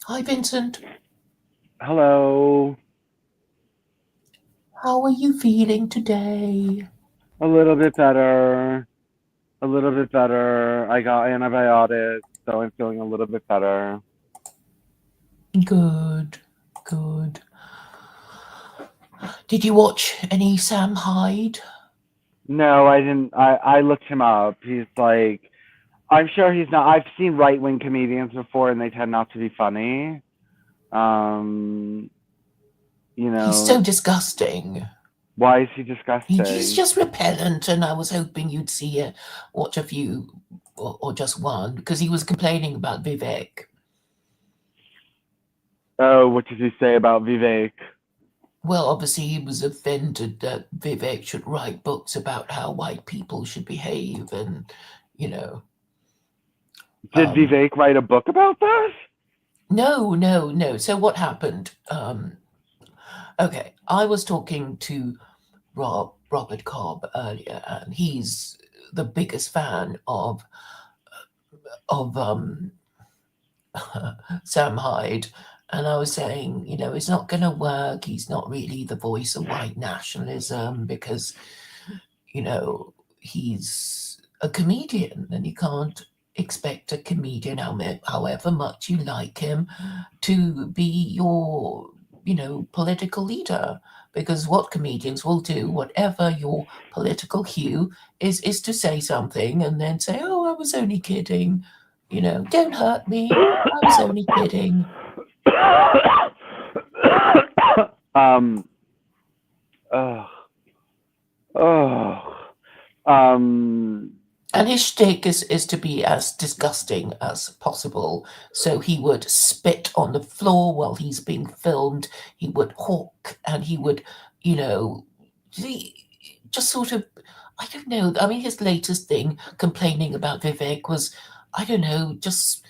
Hi, Vincent. Hello. How are you feeling today? A little bit better. A little bit better. I got antibiotics, so I'm feeling a little bit better. Good, good. Did you watch any Sam Hyde? No, I didn't. I looked him up. He's like, I'm sure he's not. I've seen right wing comedians before, and they tend not to be funny. Um, you He's so know, disgusting. why is he He's disgusting? just repellent, and I was hoping you'd watch a few, or just one, because he was complaining about Vivek. Oh, what did he say about Vivek? Well, obviously, he was offended that Vivek should write books about how white people should behave, and you know, Did um, Vivek write a book about this? no, no, no. So what happened? Okay, I was talking to Robert Cobb earlier, and he's the biggest fan of Sam Hyde. And I was saying, it's not going to work. He's not really the voice of white nationalism because, he's a comedian, and you can't expect a comedian, however much you like him, to be your, political leader. Because what comedians will do, whatever your political hue is to say something and then say, "Oh, I was only kidding. Don't hurt me. I was only kidding." um. Ugh. Oh. Um. And his shtick is to be as disgusting as possible. So he would spit on the floor while he's being filmed. He would hawk, and he would, you know, he- just sort of, I don't know. I mean, his latest thing, complaining about Vivek, was, I don't know, just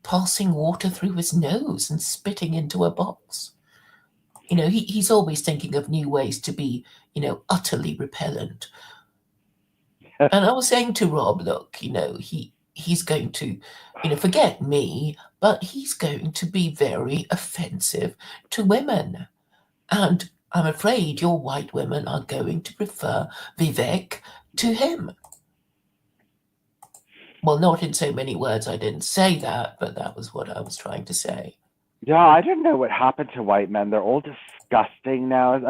passing water through his nose and spitting into a box. He's always thinking of new ways to be, utterly repellent. And I was saying to Rob, look, he's going to, forget me, but he's going to be very offensive to women. And I'm afraid your white women are going to prefer Vivek to him. Well, not in so many words, I didn't say that, but that was what I was trying to say. Yeah, I don't know what happened to white men. They're all disgusting now.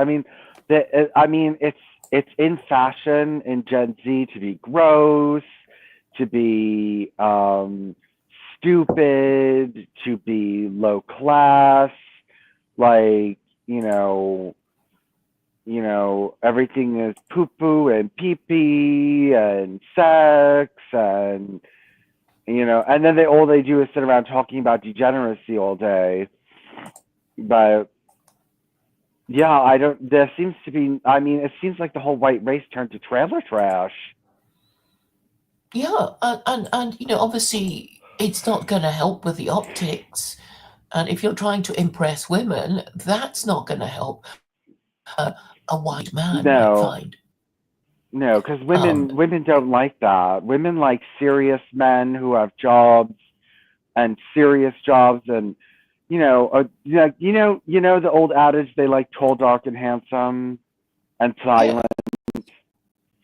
It's in fashion in Gen Z to be gross, to be stupid, to be low class. Like you know, everything is poo poo and pee pee and sex and then all they do is sit around talking about degeneracy all day. But yeah, I don't. There seems to be. I mean, it seems like the whole white race turned to trailer trash. Yeah, and obviously it's not going to help with the optics. And if you're trying to impress women, that's not going to help a white man might No, find. no, because Um, women don't like that. Women like serious men who have jobs and serious jobs, and the old adage they like tall, dark, and handsome, and yeah,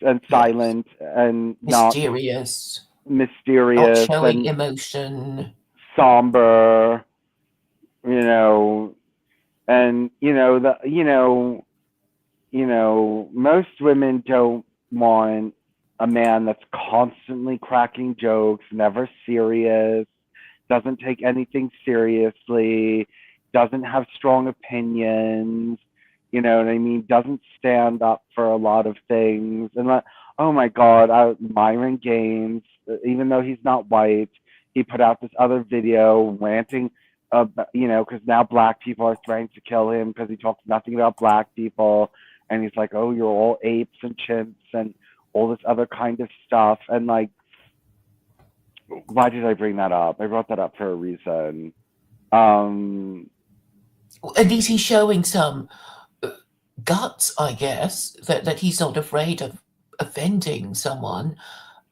yes. silent, and not Mysterious, not mysterious, showing and emotion. somber. You know, and most women don't want a man that's constantly cracking jokes, never serious, doesn't take anything seriously, doesn't have strong opinions, you know what I mean? Doesn't stand up for a lot of things. And like, oh my God, Myron Gaines, even though he's not white, he put out this other video ranting, because now black people are threatening to kill him because he talks nothing about black people. And he's like, oh, you're all apes and chimps and all this other kind of stuff. And like, why did I bring that up? I brought that up for a reason. Um, At least he's showing some guts, I guess, that he's not afraid of offending someone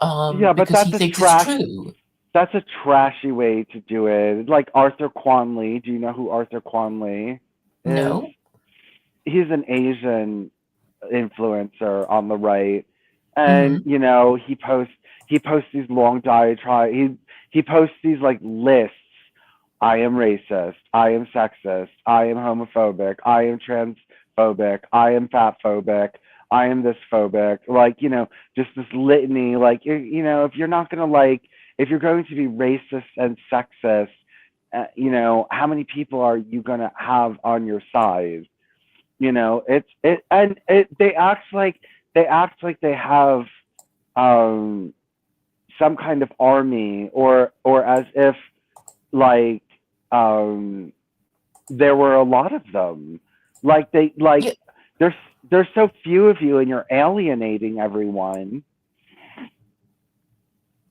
yeah, but because he thinks it's true. that's a trashy way to do it. Like Arthur Quanley. Do you know who Arthur Quanley is? No. He's an Asian influencer on the right, and Hmm. he posts these long diatribes. He posts these like lists. I am racist. I am sexist. I am homophobic. I am transphobic. I am fatphobic. I am this phobic. Like, just this litany. Like, if you're not gonna if you're going to be racist and sexist, how many people are you gonna have on your side? It's it and it they act like they have um some kind of army, or as if like um there were a lot of them. Like they Yeah, like there's there's so few of you, and you're alienating everyone.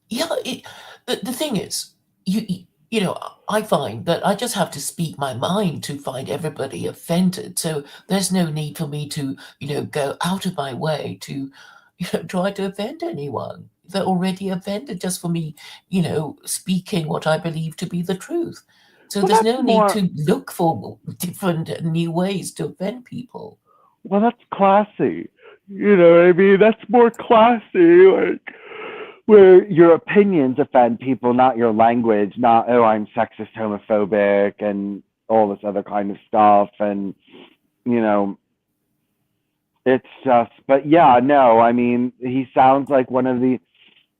yeah. The thing is, you know, I find that I just have to speak my mind to find everybody offended. So there's no need for me to, go out of my way to, try to offend anyone. They're already offended just for me, speaking what I believe to be the truth. So Well, there's that's no need more. to look for different and new ways to offend people. Well, that's classy. You know what I mean? That's more classy. Like, where your opinions offend people, not your language, not, oh, I'm sexist, homophobic, and all this other kind of stuff. And, you know, it's just, but yeah, no, I mean, he sounds like one of the,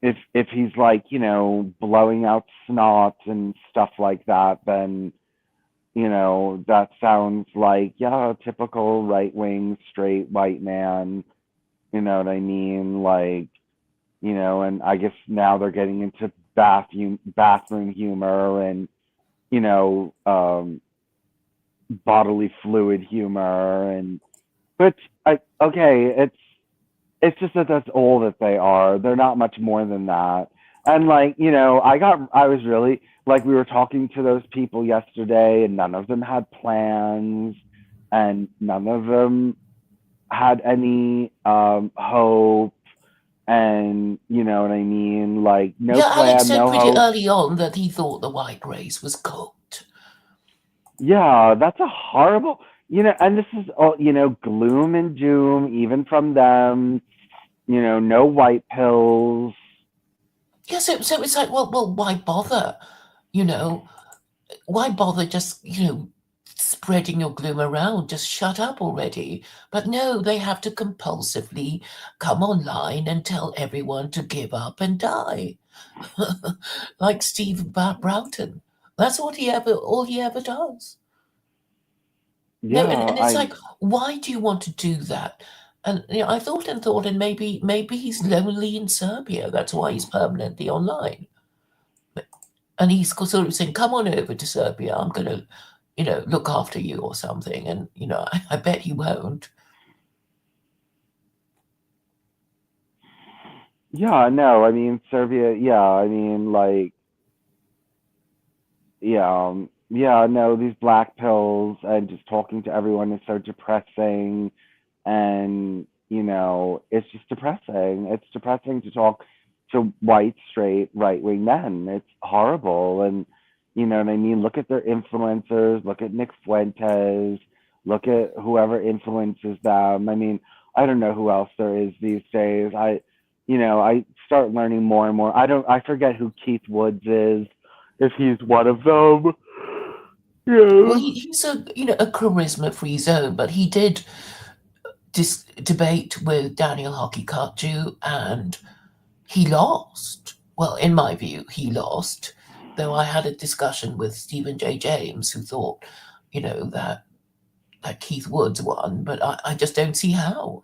if he's like, blowing out snot and stuff like that, then, that sounds like, yeah, a typical right wing, straight white man. You know what I mean? Like, and I guess now they're getting into bathroom humor, and, you know, um, bodily fluid humor. And, but okay, it's just that that's all that they are. They're not much more than that. And like, I was really like, we were talking to those people yesterday, and none of them had plans, and none of them had any hope, and you know what I mean? Like, no Yeah, Alex plan, said no pretty hope. early on that he thought the white race was cooked. Yeah, that's a horrible, and this is all, gloom and doom, even from them. No white pills. Yeah, so it's like, well, why bother? You know, why bother just, spreading your gloom around? Just shut up already. But no, they have to compulsively come online and tell everyone to give up and die. Like Steve Broughton. That's all he ever does. No, Yeah, and it's like, why do you want to do that? And I thought and thought, and maybe he's lonely in Serbia. That's why he's permanently online. And he's sort of saying, "Come on over to Serbia. I'm gonna, look after you or something." And I bet he won't. yeah, no, I mean, Serbia, yeah, I mean, like, yeah, yeah, no, these black pills and just talking to everyone is so depressing. And, it's just depressing. It's depressing to talk to white, straight, right wing men. It's horrible. And, you know what I mean? Look at their influencers, look at Nick Fuentes, look at whoever influences them. I mean, I don't know who else there is these days. I start learning more and more. I forget who Keith Woods is, if he's one of them. Well, Yeah. he's a charisma-free zone, but he did debate with Daniel Hockey and he lost. Well, in my view, he lost. Though I had a discussion with Stephen J. James, who thought, that Keith Woods won, but I just don't see how.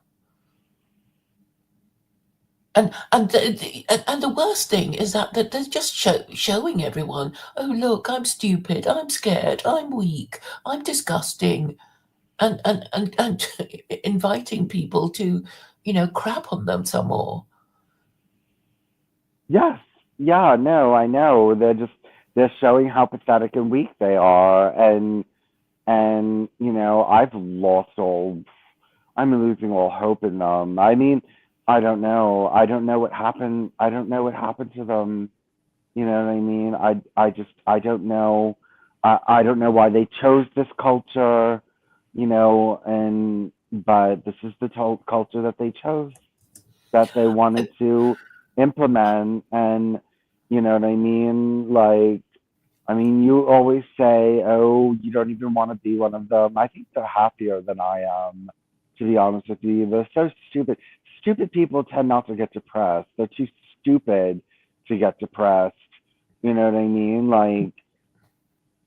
And the worst thing is that they're just showing everyone, oh look, I'm stupid, I'm scared, I'm weak, I'm disgusting, and inviting people to, crap on them some more. Yes. Yeah, no, I know. They're showing how pathetic and weak they are. And I'm losing all hope in them. I mean, I don't know. I don't know what happened. I don't know what happened to them. You know what I mean? I don't know. I don't know why they chose this culture, and but this is the culture that they chose, that they wanted to implement. And you know what I mean? Like, I mean, you always say, oh, you don't even want to be one of them. I think they're happier than I am, to be honest with you. They're so stupid. Stupid people tend not to get depressed. They're too stupid to get depressed. You know what I mean? Like,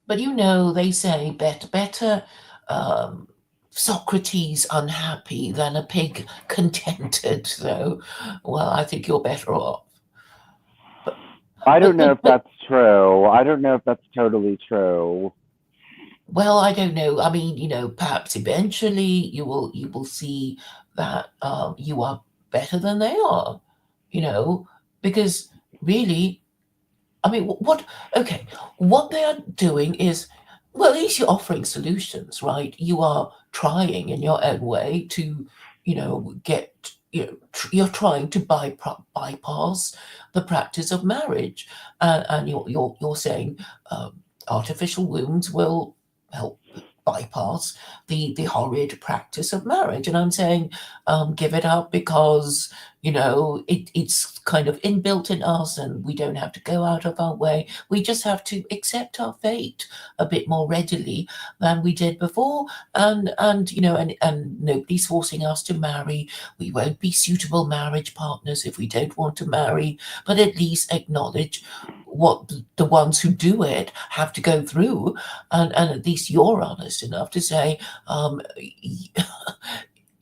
But they say better um, Socrates unhappy than a pig contented. So, well, I think you're better off. But I don't but know but, if but that's true. I don't know if that's totally true. well, I don't know. I mean, perhaps eventually you will see that you are better than they are. You know, because really, I mean, what? Okay, what they are doing is, well, at least you're offering solutions, right? You are trying in your own way to, get. You're trying to bypass the practice of marriage, and you're saying artificial wombs will help bypass the horrid practice of marriage, and I'm saying give it up because it's kind of inbuilt in us and we don't have to go out of our way. We just have to accept our fate a bit more readily than we did before. And nobody's forcing us to marry. We won't be suitable marriage partners if we don't want to marry, but at least acknowledge what the ones who do it have to go through, and at least you're honest enough to say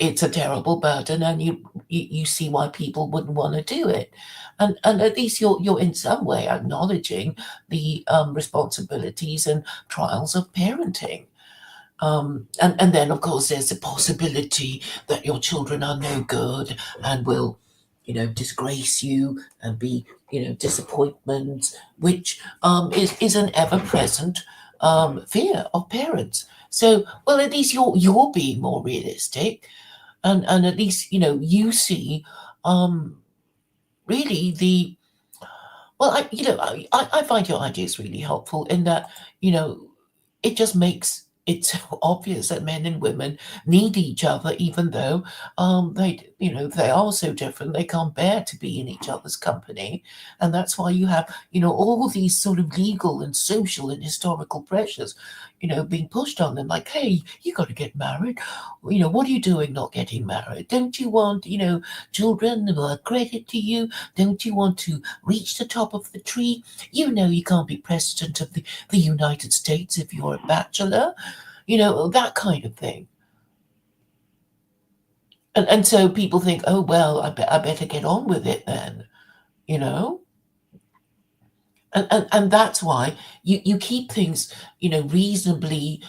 it's a terrible burden, and you see why people wouldn't want to do it, and at least you're in some way acknowledging the responsibilities and trials of parenting. And then of course there's the possibility that your children are no good and will disgrace you and be disappointments, which is an ever-present fear of parents. So, well, at least you're being more realistic, and at least you see um really the well, I find your ideas really helpful in that you know it just makes it so obvious that men and women need each other, even though they are so different. They can't bear to be in each other's company, and that's why you have all these sort of legal and social and historical pressures being pushed on them, like, hey, you got to get married. What are you doing not getting married? Don't you want children who are credit to you? Don't you want to reach the top of the tree? You can't be president of the United States if you're a bachelor, that kind of thing. And so people think, oh, well, I better get on with it then, you know? And that's why you keep things, reasonably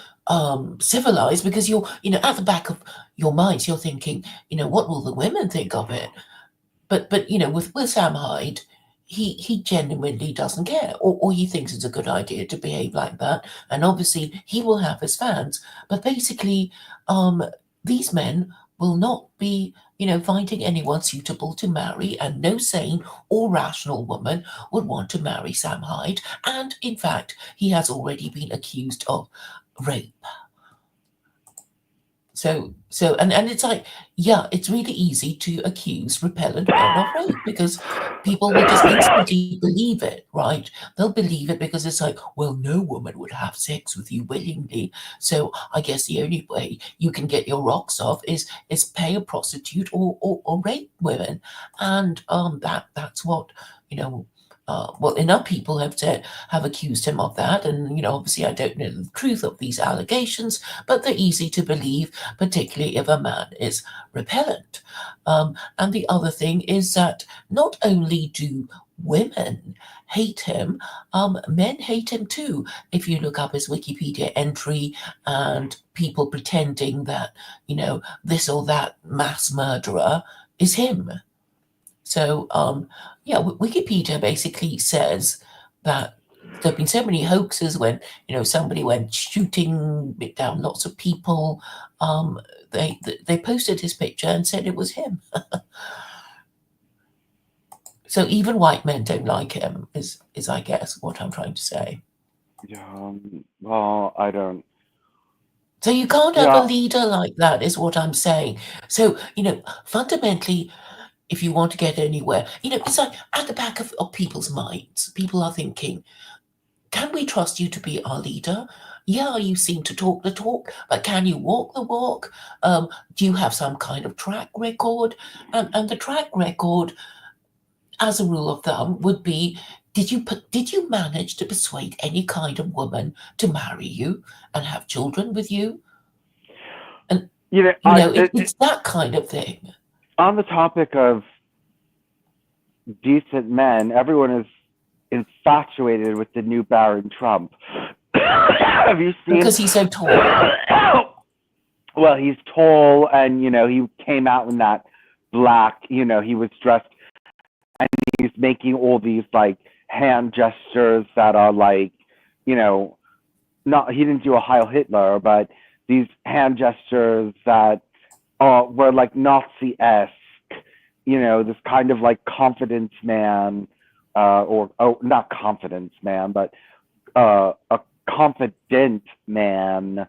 civilized, because at the back of your minds, you're thinking, what will the women think of it? But with Sam Hyde, he genuinely doesn't care, or he thinks it's a good idea to behave like that, and obviously he will have his fans. But basically, um, these men will not be finding anyone suitable to marry, and no sane or rational woman would want to marry Sam Hyde. And in fact, he has already been accused of rape. And it's like, yeah, it's really easy to accuse repellent men of rape because people will just instantly believe it, right? They'll believe it because it's like, well, no woman would have sex with you willingly. So I guess the only way you can get your rocks off is pay a prostitute or rape women. And that's what, you know, well, enough people have accused him of that, and obviously I don't know the truth of these allegations, but they're easy to believe, particularly if a man is repellent. And the other thing is that not only do women hate him, men hate him too. If you look up his Wikipedia entry and people pretending that, this or that mass murderer is him. So, yeah, Wikipedia basically says that there have been so many hoaxes when somebody went shooting down lots of people. Um, they posted his picture and said it was him. So even white men don't like him, is I guess what I'm trying to say. Well, I don't. So you can't have a Yeah, leader like that, is what I'm saying. So, fundamentally, if you want to get anywhere, it's like at the back of people's minds, people are thinking, can we trust you to be our leader? Yeah, you seem to talk the talk, but can you walk the walk? Do you have some kind of track record? And the track record, as a rule of thumb, would be: did you manage to persuade any kind of woman to marry you and have children with you? And you know, it's that kind of thing. on the topic of decent men, everyone is infatuated with the new Baron Trump. Have you seen? Because he's so tall. Well, he's tall, and he came out in that black. He was dressed, and he's making all these like hand gestures that are like, not. He didn't do a Heil Hitler, but these hand gestures that were like Nazi-esque. This kind of like confidence man, or not confidence man, but a confident man.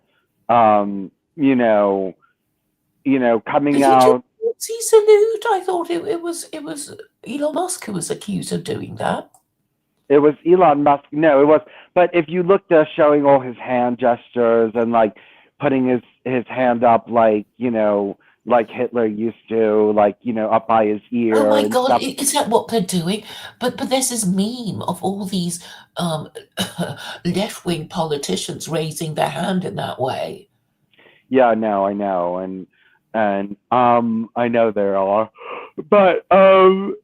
Coming Did you do out. a Nazi salute? I thought it was Elon Musk who was accused of doing that. It was Elon Musk. No, it was. But if you looked at showing all his hand gestures and like putting his hand up, like Hitler used to, up by his Oh ear my and God, stuff. is that what they're doing? But there's this meme of all these left-wing politicians raising their hand in that way. Yeah, no, I know, and I know there are, but um,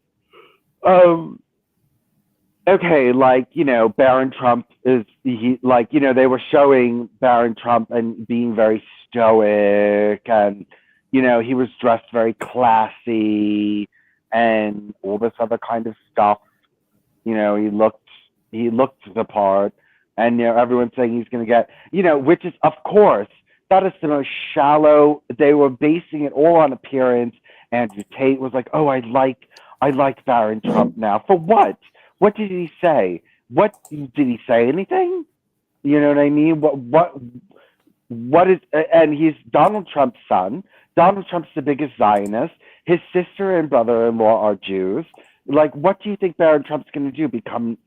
okay, Baron Trump is he they were showing Baron Trump and being very stoic, and he was dressed very classy and all this other kind of stuff. He looked the part, and everyone's saying he's going to get, which is, of course, that is the most shallow. They were basing it all on appearance. Andrew Tate was like, "Oh, I like Baron Trump now." For what? What did he say? What did he say? Anything? You know what I mean? What is? And he's Donald Trump's son. Donald Trump's the biggest Zionist. His sister and brother-in-law are Jews. Like, what do you think Baron Trump's going to do? Become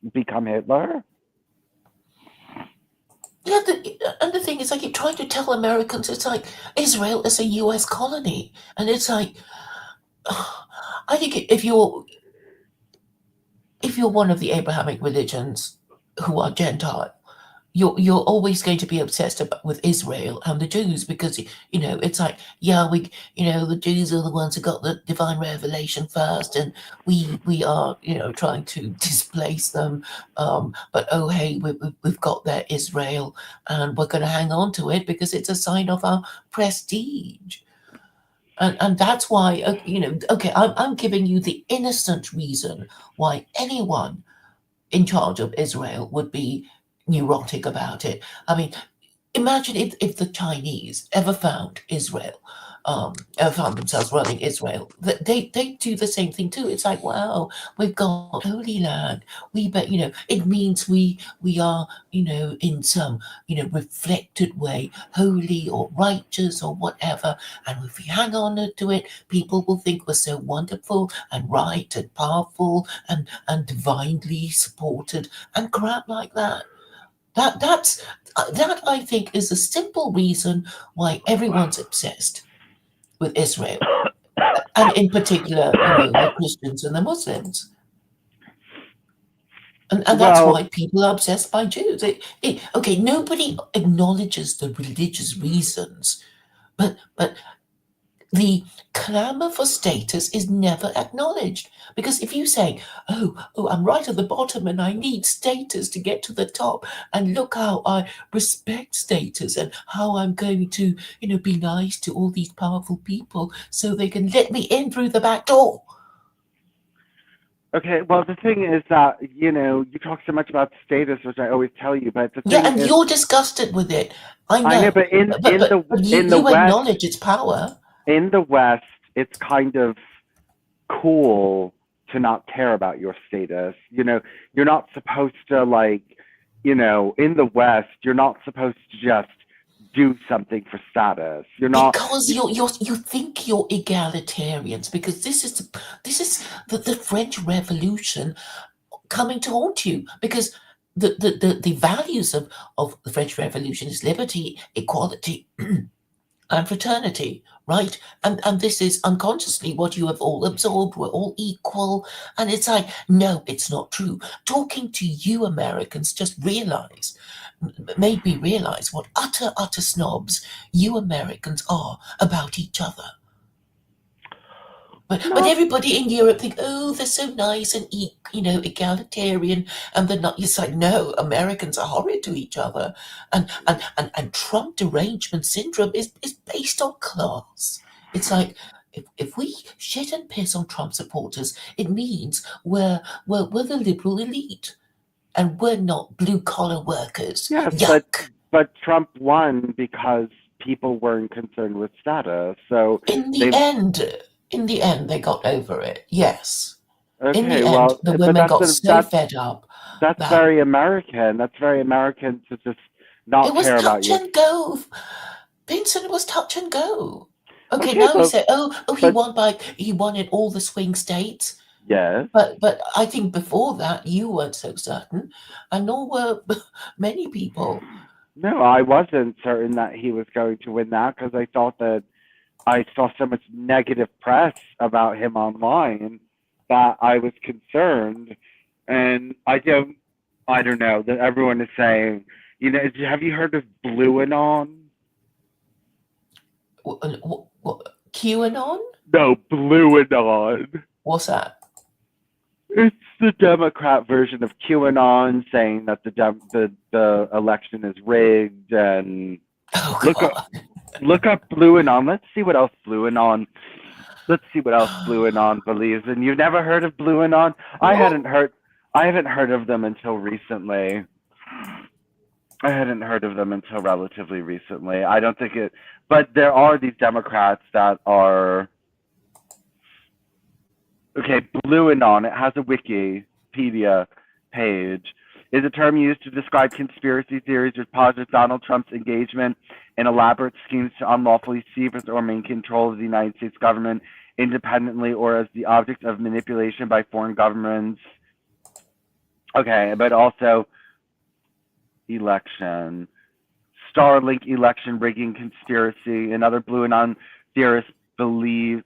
Hitler? Yeah, and the thing is, I keep trying to tell Americans, it's like Israel is a U.S. colony, and it's like, I think if you're one of the Abrahamic religions who are Gentile, you're always going to be obsessed with Israel and the Jews, because it's like, yeah, the Jews are the ones who got the divine revelation first, and we are trying to displace them, but oh hey, we've got their Israel, and we're going to hang on to it because it's a sign of our prestige. And that's why, okay, I'm giving you the innocent reason why anyone in charge of Israel would be neurotic about it. I mean, imagine if the Chinese ever found Israel, ever found themselves running Israel, they do the same thing too. It's like, wow, we've got holy land. We bet, it means we are, in some, reflected way, holy or righteous or whatever. And if we hang on to it, people will think we're so wonderful and right and powerful and divinely supported and crap like that. That I think is a simple reason why everyone's obsessed with Israel, and in particular, the Christians and the Muslims, and that's Well, why people are obsessed by Jews. Okay, nobody acknowledges the religious reasons, but the clamor for status is never acknowledged. Because if you say, oh, I'm right at the bottom and I need status to get to the top, and look how I respect status and how I'm going to, be nice to all these powerful people so they can let me in through the back door. okay. Well, the thing is that you talk so much about status, which I always tell you, but the Yeah, thing and is, you're disgusted with it. I I know, know. but in But in but, the but you, in the you West, acknowledge its power. in the West, it's kind of cool to not care about your status. You're not supposed to, like, in the West, you're not supposed to just do something for status. You're not. Because you think you're egalitarians, because this is the French Revolution coming to haunt you, because the values of the French Revolution is liberty, equality, and fraternity, right? And this is unconsciously what you have all absorbed. We're all equal. And it's like, no, it's not true. Talking to you Americans just made me realize what utter snobs you Americans are about each other. But everybody in Europe think, oh, they're so nice and egalitarian, and they're not. It's like, no, Americans are horrid to each other, and Trump derangement syndrome is based on class. It's like, if we shit and piss on Trump supporters, it means we're the liberal elite, and we're not blue collar workers. Yes, Yuck. but Trump won because people weren't concerned with status. So In the end, they got over it. Yes. okay, In the well, end, the but women got so fed up. that's very American. That's very American to just not It was care about touch you. and go. Vincent, it was touch and go. Okay, Okay, now he but said, he won in all the swing states. yes. But I think before that you weren't so certain, and nor were many people. No, I wasn't certain that he was going to win that because I thought that I saw so much negative press about him online that I was concerned. And I don't know that everyone is saying, have you heard of Blue Anon? What, QAnon? No, Blue Anon. What's that? It's the Democrat version of QAnon saying that the election is rigged, and Oh, God. Look up Blue Anon. Let's see what else Blue Anon believes. And you've never heard of Blue Anon? No. I haven't heard of them until recently. I hadn't heard of them until relatively recently. I don't think it, but there are these Democrats that are. Okay, Blue Anon, it has a Wikipedia page, is a term used to describe conspiracy theories which posit Donald Trump's engagement in elaborate schemes to unlawfully seize or maintain control of the United States government independently or as the object of manipulation by foreign governments. Okay, but also election, Starlink election rigging conspiracy, and other Blue Anon theorists believe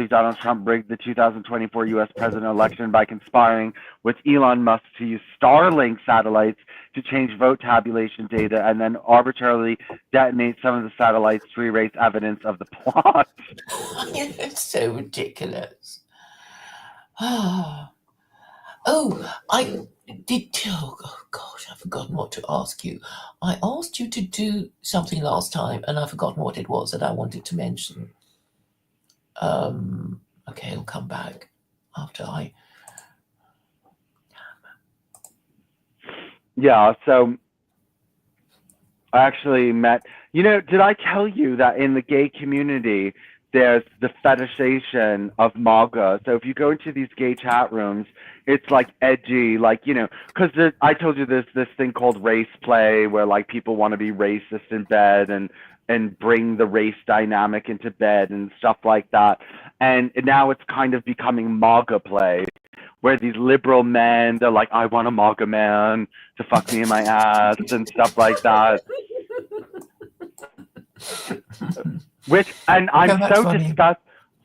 Donald Trump rigged the 2024 U.S. president election by conspiring with Elon Musk to use Starlink satellites to change vote tabulation data and then arbitrarily detonate some of the satellites to erase evidence of the plot. It's so ridiculous. Oh, gosh, I've forgotten what to ask you. I asked you to do something last time, and I've forgotten what it was that I wanted to mention. Okay, I'll come back after I. Yeah, so I actually met, did I tell you that in the gay community, there's the fetishization of MAGA. So if you go into these gay chat rooms, it's like edgy, like, because I told you there's this thing called race play where like people want to be racist in bed and bring the race dynamic into bed and stuff like that. And now it's kind of becoming MAGA play, where these liberal men, they're like, I want a MAGA man to fuck me in my ass and stuff like that.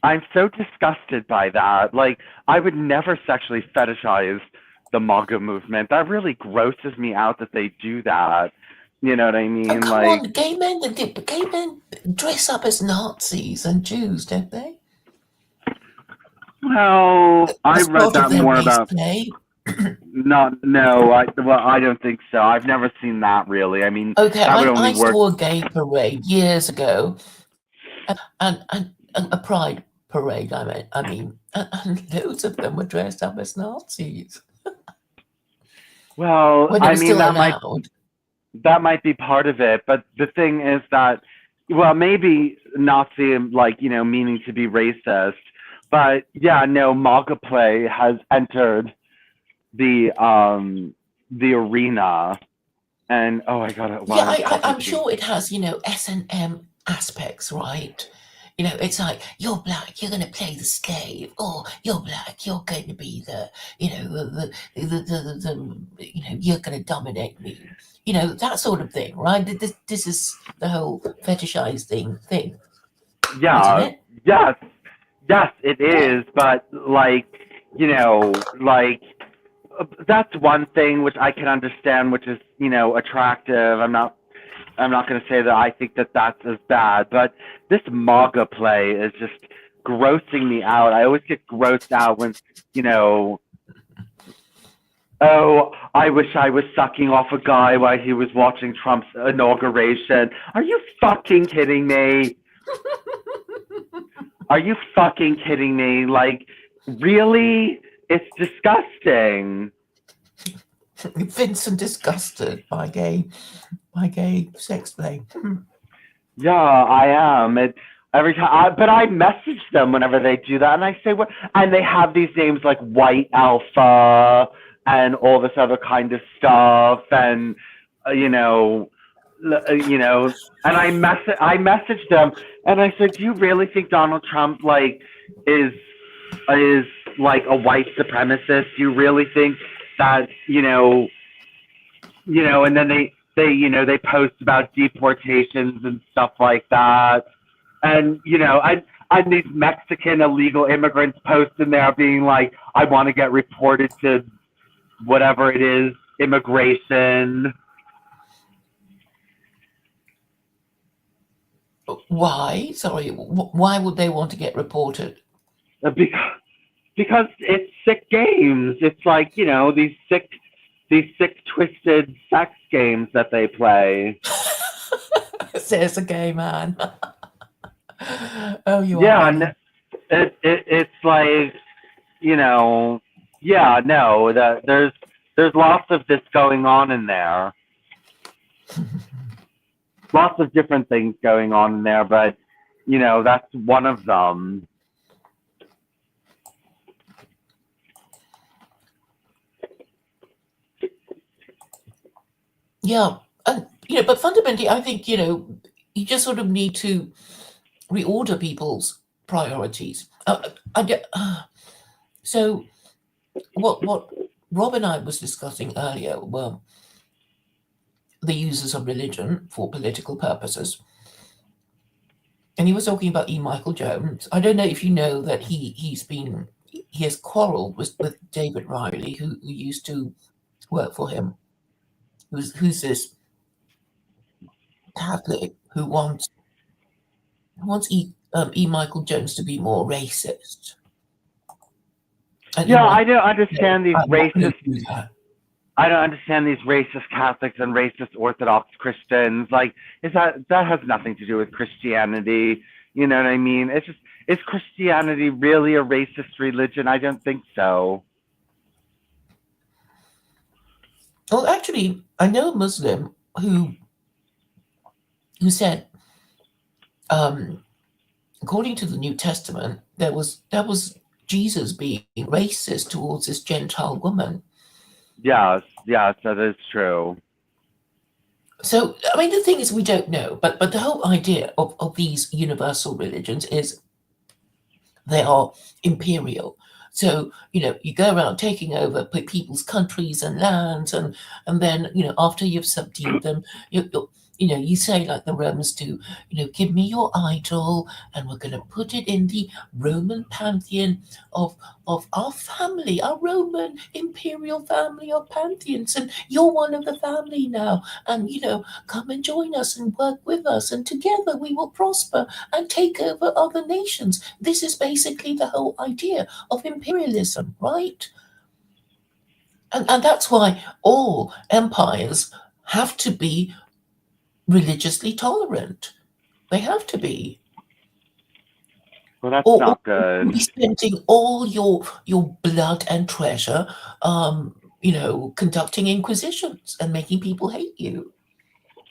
I'm so disgusted by that. Like, I would never sexually fetishize the MAGA movement. That really grosses me out that they do that. You know what I mean? Oh, come on, gay men dress up as Nazis and Jews, don't they? Well, I read that more about. Play. I don't think so. I've never seen that really. I mean, okay, I work. saw a gay parade years ago, and a pride parade. I mean, and loads of them were dressed up as Nazis. Well, when I mean that might be part of it, but the thing is that, well, maybe Nazi, like, meaning to be racist, But yeah, no, MAGA play has entered the arena, and oh, I got it Yeah, while I'm talking I'm to you. sure it has, S&M aspects, right? It's like, you're black, you're going to play the slave, or you're black, you're going to be you're going to dominate me. That sort of thing, right? This is the whole fetishizing thing, isn't Yeah, it? yes, yes, it Yeah. is. But like, that's one thing which I can understand, which is attractive. I'm not going to say that I think that that's as bad, but this MAGA play is just grossing me out. I always get grossed out when, you know, oh, I wish I was sucking off a guy while he was watching Trump's inauguration. Are you fucking kidding me? Are you fucking kidding me? Like, really? It's disgusting. Vincent disgusted by gay sex play. Yeah, I am. Every time, but I message them whenever they do that, and I say what, and they have these names like White Alpha and all this other kind of stuff, and you know, and I message them, and I said, do you really think Donald Trump like is is like a white supremacist? Do you really think that and then they post about deportations and stuff like that, and and these Mexican illegal immigrants post in there being like, I want to get reported to whatever it is, immigration. Why? Sorry, why would they want to get reported? Because it's sick games. It's like these sick twisted sex games that they play. Says a gay man. Oh, you are Yeah, funny. it's like yeah, no, that there's lots of this going on in there. Lots of different things going on in there, but that's one of them. Yeah, and but fundamentally, I think you just sort of need to reorder people's priorities. So what Rob and I was discussing earlier were the uses of religion for political purposes. And he was talking about E. Michael Jones. I don't know if you know that he has quarrelled with David Riley, who used to work for him, who's this Catholic who wants E. Michael Jones to be more racist. And E. Yeah, Michael I don't said, understand these I'm not going racist. to do that. I don't understand these racist Catholics and racist Orthodox Christians. Like, that has nothing to do with Christianity? You know what I mean? It's just, is Christianity really a racist religion? I don't think so. Well, actually, I know a Muslim who said, according to the New Testament, that was Jesus being racist towards this Gentile woman. Yes, that is true. So, I mean, the thing is, we don't know, but the whole idea of these universal religions is they are imperial. So, you go around taking over people's countries and lands, and then, after you've subdued them, you say like the Romans do, give me your idol, and we're going to put it in the Roman pantheon of our family, our Roman imperial family of pantheons, and you're one of the family now, and come and join us and work with us, and together we will prosper and take over other nations. This is basically the whole idea of imperialism, right? And that's why all empires have to be religiously tolerant. They have to be. Well, that's Or not you'll be good. spending all your blood and treasure, conducting inquisitions and making people hate you,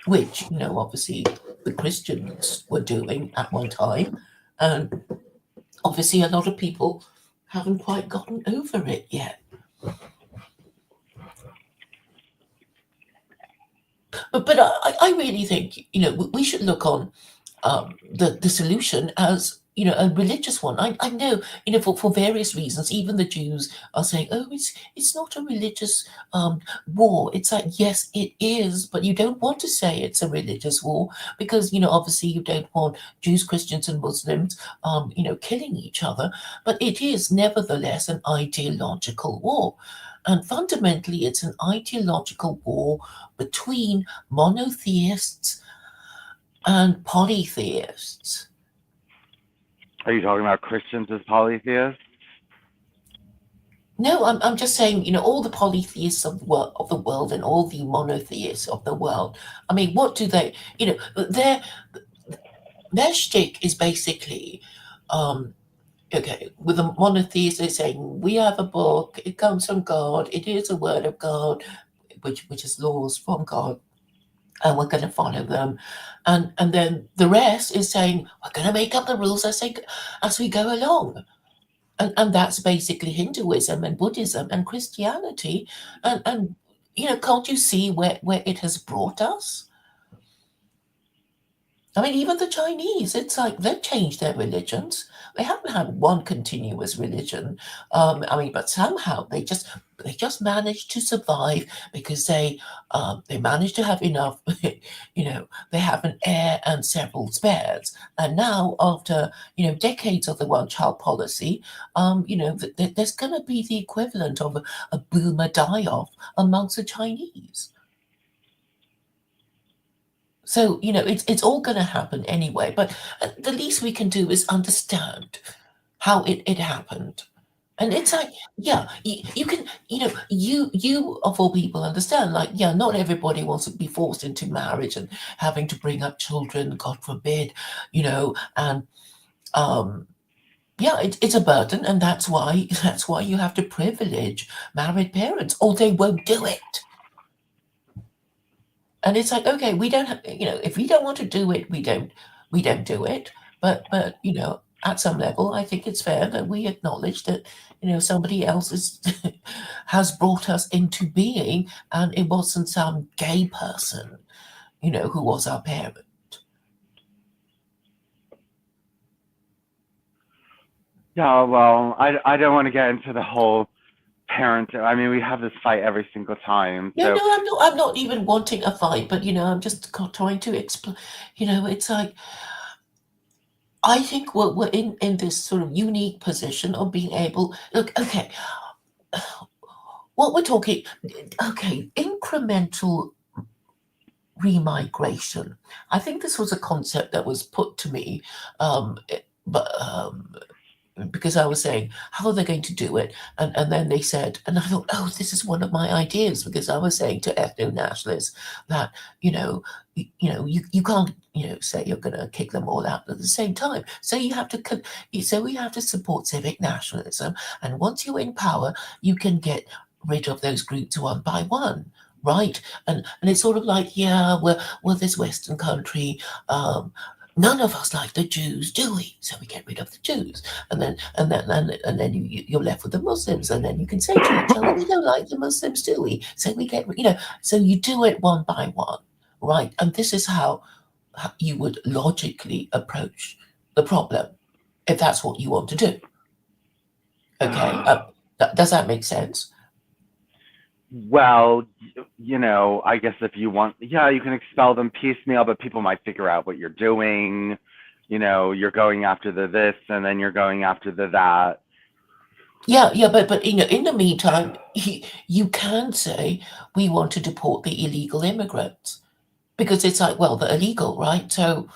which, obviously the Christians were doing at one time. And obviously a lot of people haven't quite gotten over it yet. But I really think, we should look on the solution as, a religious one. I know, for various reasons, even the Jews are saying, oh, it's not a religious war. It's like, yes, it is, but you don't want to say it's a religious war because, obviously you don't want Jews, Christians, and Muslims, killing each other. But it is nevertheless an ideological war. And fundamentally, it's an ideological war between monotheists and polytheists. Are you talking about Christians as polytheists? No, I'm just saying, all the polytheists of the world and all the monotheists of the world. I mean, what do they, their shtick is basically, okay, with the monotheists, they're saying, we have a book, it comes from God, it is a word of God, which is laws from God, and we're going to follow them. And then the rest is saying, we're going to make up the rules as we go along. And that's basically Hinduism and Buddhism and Christianity. And can't you see where it has brought us? I mean, even the Chinese, it's like they've changed their religions. They haven't had one continuous religion. I mean, but somehow they just managed to survive because they managed to have enough. They have an heir and several spares. And now, after decades of the one-child policy, there's going to be the equivalent of a boomer die-off amongst the Chinese. So, it's all going to happen anyway. But the least we can do is understand how it happened. And it's like, yeah, you can, you of all people understand, like, yeah, not everybody wants to be forced into marriage and having to bring up children, God forbid, and yeah, it's a burden, and that's why you have to privilege married parents, or they won't do it. And it's like, okay, we don't have, if we don't want to do it, we don't do it. But at some level, I think it's fair that we acknowledge that, somebody else has brought us into being, and it wasn't some gay person, who was our parent. Yeah, well, I don't want to get into the whole parent. I mean, we have this fight every single time. No, So no, I'm not even wanting a fight, but I'm just trying to explain. It's like I think we're in this sort of unique position of being able. Look, okay, what we're talking, okay, incremental remigration. I think this was a concept that was put to me, but because I was saying, how are they going to do it? And then they said, and I thought, oh, this is one of my ideas, because I was saying to ethno-nationalists that, you can't, say you're going to kick them all out at the same time. So we have to support civic nationalism. And once you're in power, you can get rid of those groups one by one. Right. And it's sort of like, yeah, we're this Western country, none of us like the Jews, do we? So we get rid of the Jews, and then you're left with the Muslims, and then you can say to each other, we don't like the Muslims, do we? So we get, so you do it one by one, right? And this is how you would logically approach the problem, if that's what you want to do. Okay, does that make sense? well, I guess if you want, yeah, you can expel them piecemeal, but people might figure out what you're doing. You're going after the this, and then you're going after the that. Yeah, but in the meantime, you can say we want to deport the illegal immigrants, because it's like, well, they're illegal, right? So,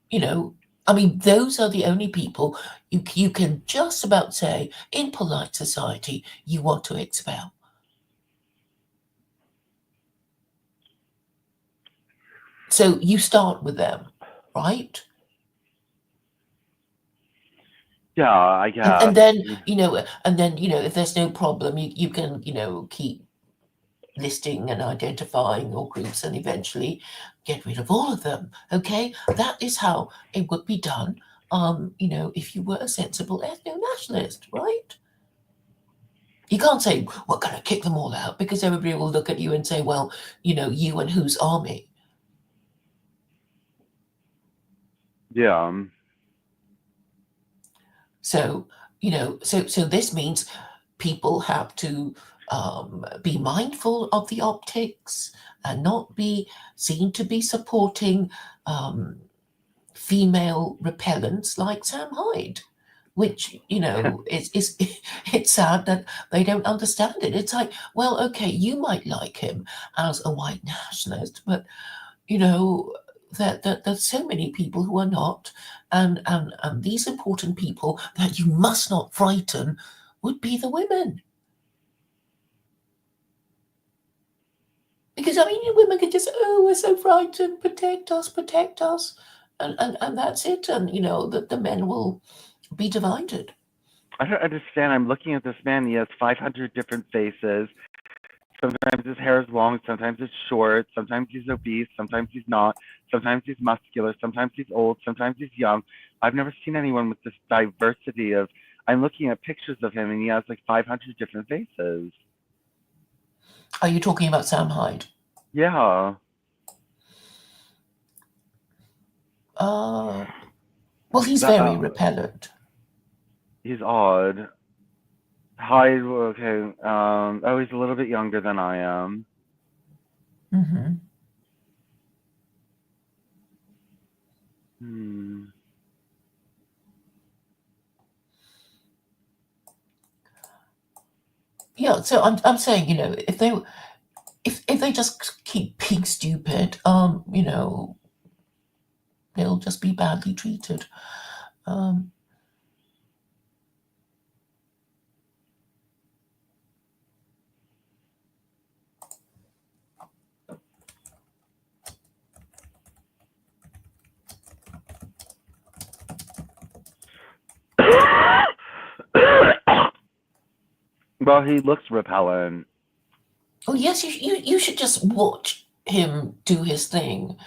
you know, I mean, those are the only people you can just about say in polite society you want to expel. So you start with them, right? Yeah, I And guess. and then if there's no problem, you can keep listing and identifying your groups and eventually get rid of all of them. Okay, that is how it would be done. if you were a sensible ethno-nationalist, right? You can't say, we're going to kick them all out, because everybody will look at you and say, well, you and whose army? Yeah. So, so this means people have to be mindful of the optics and not be seen to be supporting female repellents like Sam Hyde, which is it's sad that they don't understand it. It's like, well, okay, you might like him as a white nationalist, but there's so many people who are not, and these important people that you must not frighten would be the women. Because women can just, oh, we're so frightened, protect us, and that's it, and that the men will be divided. I don't understand. I'm looking at this man. He has 500 different faces. Sometimes his hair is long, sometimes it's short, sometimes he's obese, sometimes he's not, sometimes he's muscular, sometimes he's old, sometimes he's young. I've never seen anyone with this diversity of. I'm looking at pictures of him, and he has like 500 different faces. Are you talking about Sam Hyde? Yeah. Well, he's very repellent. He's odd. Hyde, okay. Oh, he's a little bit younger than I am. Mm-hmm. Yeah, so I'm saying, if they just keep being stupid, they'll just be badly treated. Well, he looks repellent. Oh yes, you should just watch him do his thing.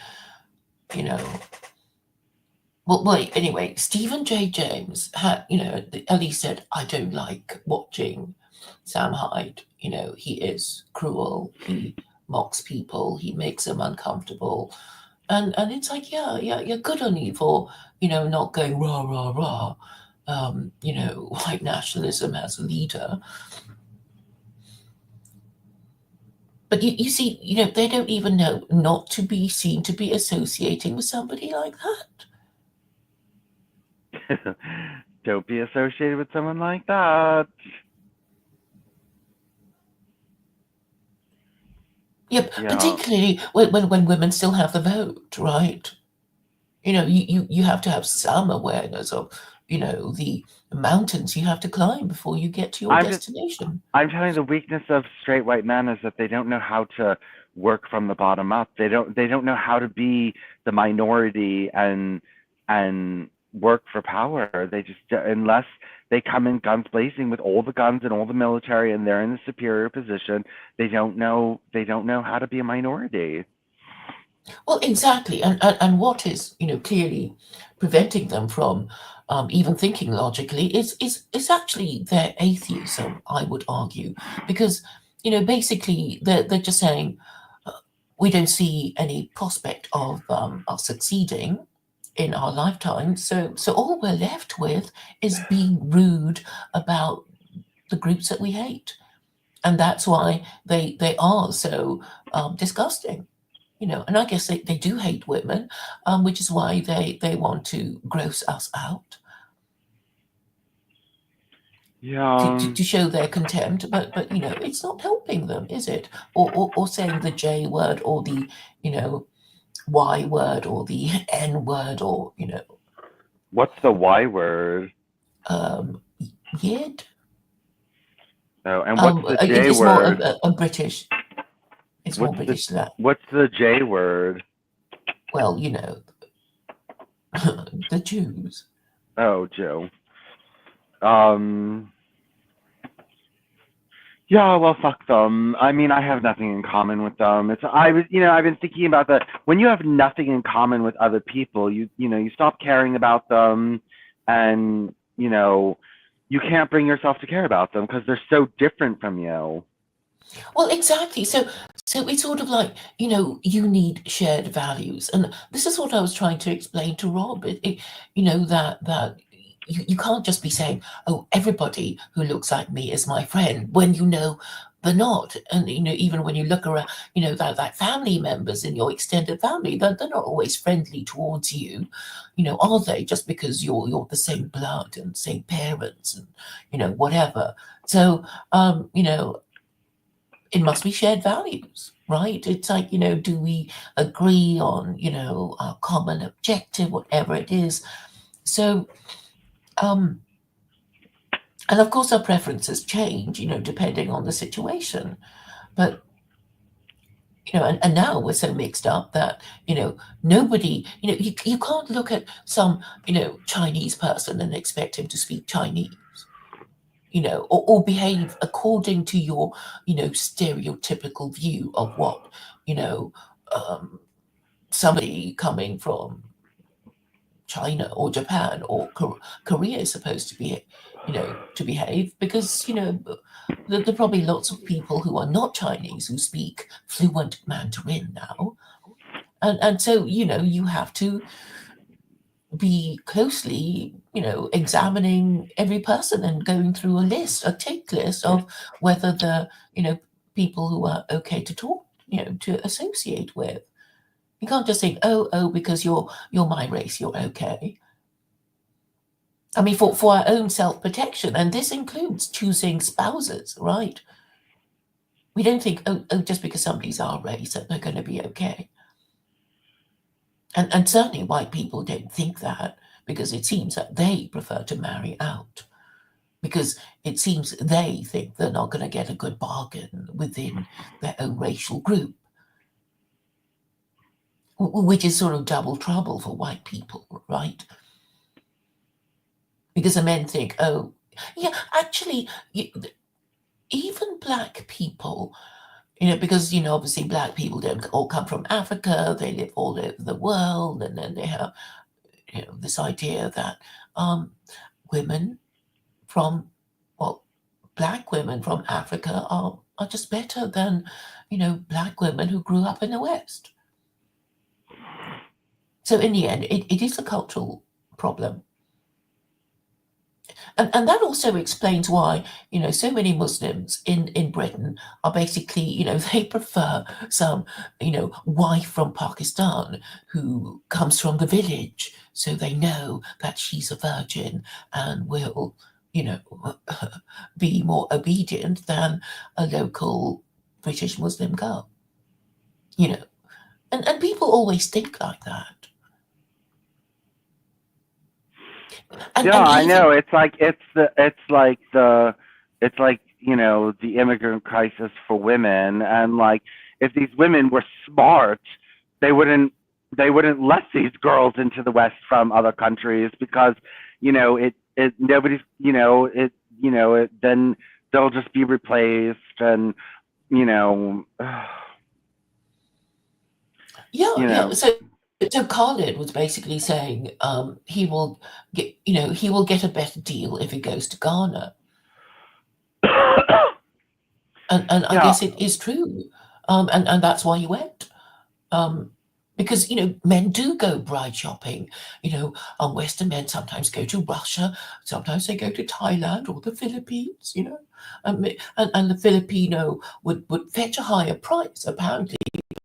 Well, wait. Anyway, Stephen J. James had, at least said, I don't like watching Sam Hyde. He is cruel. He mocks people. He makes them uncomfortable. And it's like, yeah, good on you for, not going rah, rah, rah, white nationalism as a leader. But you see, they don't even know not to be seen to be associating with somebody like that. Don't be associated with someone like that. Yep, yeah. Particularly when women still have the vote, right? You have to have some awareness of, the mountains you have to climb before you get to your destination. I'm telling you, the weakness of straight white men is that they don't know how to work from the bottom up. They don't know how to be the minority and work for power. They just, unless they come in guns blazing with all the guns and all the military and they're in the superior position, they don't know how to be a minority. Well, exactly, and what is clearly preventing them from even thinking logically is actually their atheism, I would argue, because basically they're just saying we don't see any prospect of succeeding in our lifetime, so all we're left with is being rude about the groups that we hate, and that's why they are so disgusting. And I guess they do hate women, which is why they want to gross us out. Yeah. To show their contempt, but it's not helping them, is it? Or saying the J word or the Y word or the N word or What's the Y word? Yid. Oh, and what's the J it's word? More a British. It's more British than that. What's the J word? Well, the Jews. Oh, Joe. Yeah, well, fuck them. I mean, I have nothing in common with them. I've been thinking about that. When you have nothing in common with other people, you stop caring about them. and you can't bring yourself to care about them because they're so different from you. Well, exactly. So it's sort of like, you need shared values. And this is what I was trying to explain to Rob. That you can't just be saying, oh, everybody who looks like me is my friend, when they're not. And even when you look around, that family members in your extended family, they're not always friendly towards you, are they? Just because you're the same blood and same parents and whatever. So it must be shared values, right? It's like, do we agree on, our common objective, whatever it is? So, um, and of course, our preferences change, depending on the situation. But, and now we're so mixed up that, nobody, you can't look at some, Chinese person and expect him to speak Chinese. Or behave according to your, stereotypical view of what, you know, um, somebody coming from China or Japan or Korea is supposed to be, to behave, because, there are probably lots of people who are not Chinese who speak fluent Mandarin now. And so, you have to be closely, examining every person and going through a tick list of whether the, people who are okay to talk, to associate with. You can't just think, oh, because you're my race, you're okay. I mean, for our own self-protection, and this includes choosing spouses, right? We don't think, oh, just because somebody's our race, that they're going to be okay. And certainly white people don't think that, because it seems that they prefer to marry out, because it seems they think they're not going to get a good bargain within their own racial group, which is sort of double trouble for white people, right? Because the men think, oh, yeah, actually, even black people, because, obviously black people don't all come from Africa, they live all over the world, and then they have, this idea that women from, well, black women from Africa are just better than, black women who grew up in the West. So in the end, it is a cultural problem. And that also explains why, so many Muslims in Britain are basically, they prefer some, wife from Pakistan who comes from the village, so they know that she's a virgin and will, be more obedient than a local British Muslim girl, you know. And people always think like that. Yeah, And I even know. It's like the immigrant crisis for women, and like if these women were smart, they wouldn't they wouldn't let these girls into the West from other countries because it nobody's it then they'll just be replaced and you know yeah, you yeah. know So Khalid was basically saying he will get a better deal if he goes to Ghana. And I yeah. guess it is true. And that's why he went. Um, because men do go bride shopping. Western men sometimes go to Russia, sometimes they go to Thailand or the Philippines. And the Filipino would fetch a higher price apparently,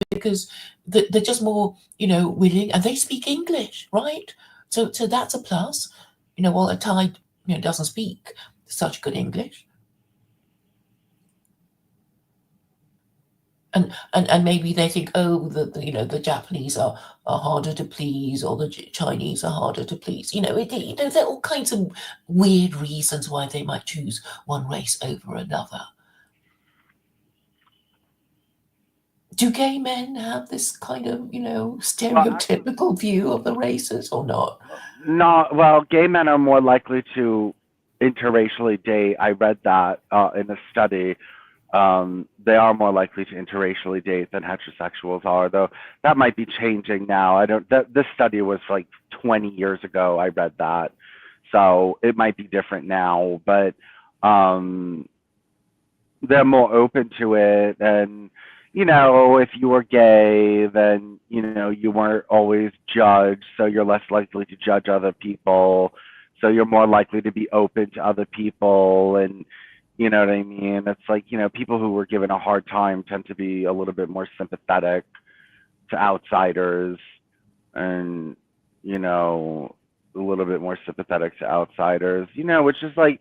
because they're just more willing, and they speak English, right? So that's a plus. While a Thai doesn't speak such good English. And maybe they think, oh, the Japanese are harder to please, or the Chinese are harder to please. There are all kinds of weird reasons why they might choose one race over another. Do gay men have this kind of well stereotypical view of the races or not? Not well. Gay men are more likely to interracially date. I read that in a study. They are more likely to interracially date than heterosexuals are, though that might be changing now. I don't. This study was like 20 years ago. I read that, So it might be different now, but um, they're more open to it. And, if you were gay, then, you weren't always judged. So you're less likely to judge other people. So you're more likely to be open to other people. And, you know what I mean? It's like, people who were given a hard time tend to be a little bit more sympathetic to outsiders and, a little bit more sympathetic to outsiders, which is like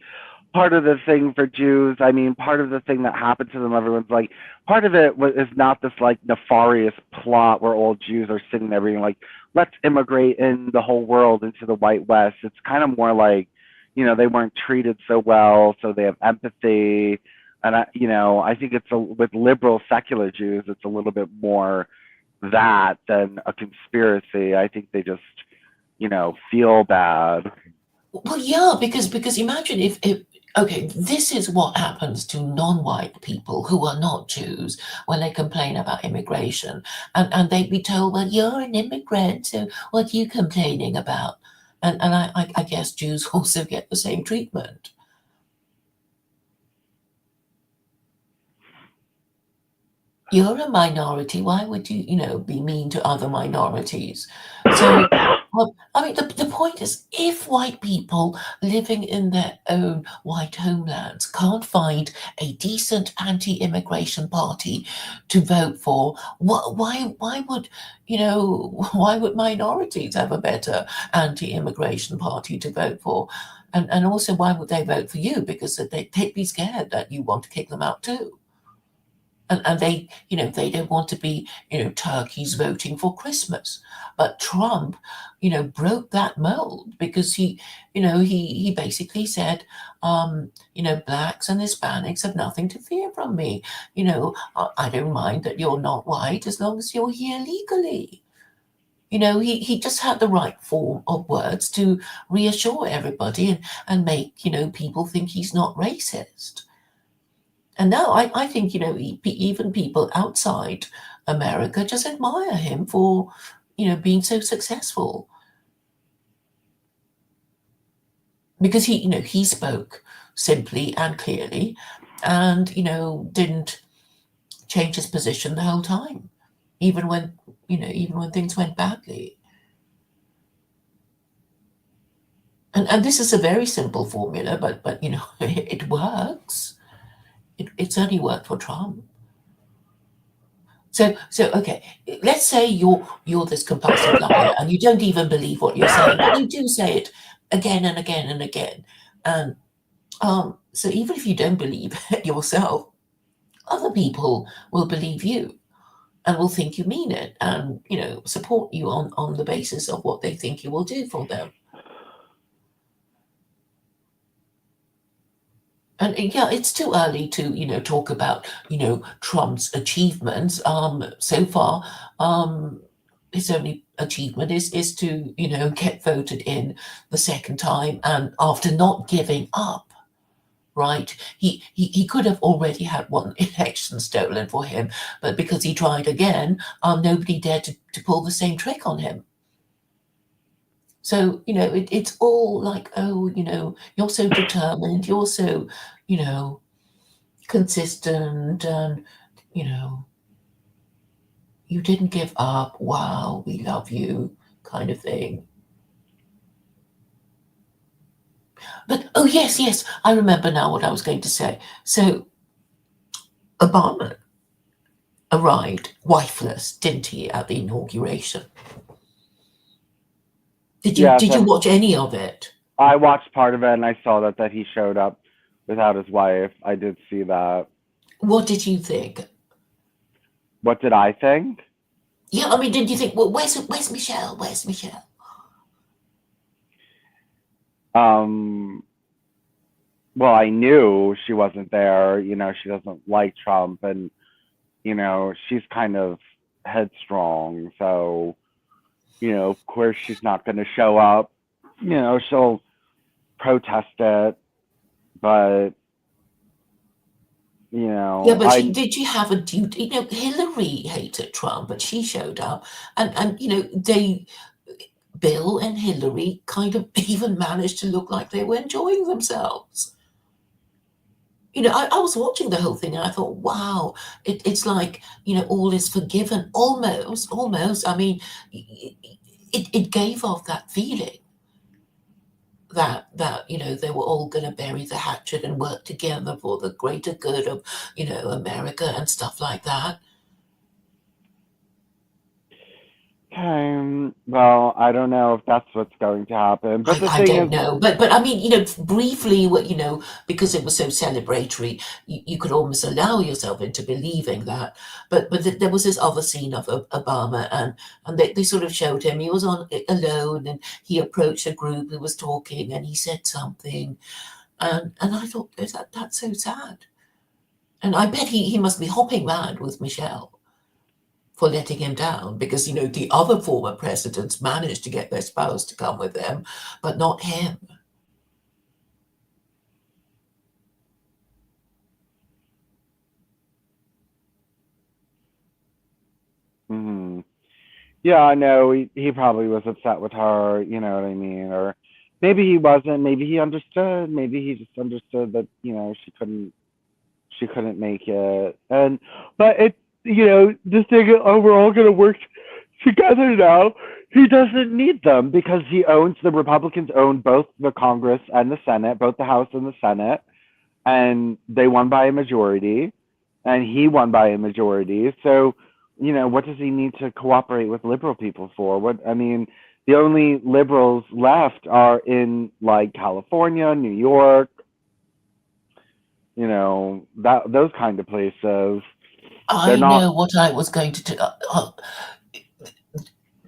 part of the thing for Jews. I mean, part of the thing that happened to them, everyone's like, part of it is not this like nefarious plot where all Jews are sitting there being like, let's immigrate in the whole world into the white West. It's kind of more like, they weren't treated so well, so they have empathy. And I think with liberal secular Jews, it's a little bit more that than a conspiracy. I think they just, feel bad. Well, yeah, because imagine if okay, this is what happens to non-white people who are not Jews when they complain about immigration, and they'd be told, "Well, you're an immigrant, so what are you complaining about?" And I guess Jews also get the same treatment. You're a minority. Why would you, be mean to other minorities? So, well, I mean, the point is, if white people living in their own white homelands can't find a decent anti-immigration party to vote for, why why would minorities have a better anti-immigration party to vote for? And also, why would they vote for you? Because they'd be scared that you want to kick them out too. And they don't want to be, turkeys voting for Christmas. But Trump, broke that mold because he basically said, blacks and Hispanics have nothing to fear from me. I don't mind that you're not white as long as you're here legally. He just had the right form of words to reassure everybody and make, people think he's not racist. And now I think, even people outside America just admire him for, being so successful. Because he spoke simply and clearly and, didn't change his position the whole time, even when things went badly. And this is a very simple formula, but it works. It certainly worked for Trump. So okay, let's say you're this compulsive liar and you don't even believe what you're saying, but you do say it again and again and again. And so even if you don't believe it yourself, other people will believe you and will think you mean it and support you on the basis of what they think you will do for them. And yeah, it's too early to, talk about, Trump's achievements. So far, his only achievement is to, get voted in the second time, and after not giving up, right? He could have already had one election stolen for him, but because he tried again, nobody dared to pull the same trick on him. So, it's all like, oh, you're so determined, you're so, consistent, and, you know, you didn't give up. Wow, we love you, kind of thing. But, oh, yes, I remember now what I was going to say. So, Obama arrived wifeless, didn't he, at the inauguration? Yes, Did you watch any of it? I watched part of it and I saw that he showed up without his wife. I did see that. What did you think? What did I think? Yeah, I mean, did you think, well, where's Michelle? Where's Michelle? Um, well, I knew she wasn't there. She doesn't like Trump, and she's kind of headstrong. So, of course, she's not going to show up. She'll protest it, but Yeah, but I did she have a duty? Hillary hated Trump, but she showed up, and they Bill and Hillary kind of even managed to look like they were enjoying themselves. I was watching the whole thing and I thought, wow, it's like, all is forgiven. Almost. I mean, it gave off that feeling that they were all going to bury the hatchet and work together for the greater good of America and stuff like that. Well, I don't know if that's what's going to happen, but the I thing don't is, know, but I mean, briefly, because it was so celebratory, you could almost allow yourself into believing that. But there was this other scene of Obama, and they sort of showed him he was on alone, and he approached a group who was talking, and he said something, and I thought that's so sad, and I bet he must be hopping mad with Michelle for letting him down, because the other former presidents managed to get their spouse to come with them, but not him. yeah, I know he probably was upset with her, you know what I mean? Or maybe he wasn't, maybe he understood, maybe he just understood that, she couldn't make it. But this thing overall gonna work together now. He doesn't need them because the Republicans own both the Congress and the Senate, both the House and the Senate, and they won by a majority, and he won by a majority. So, what does he need to cooperate with liberal people for? The only liberals left are in like California, New York, those kind of places. They're I not. know what I was going to do.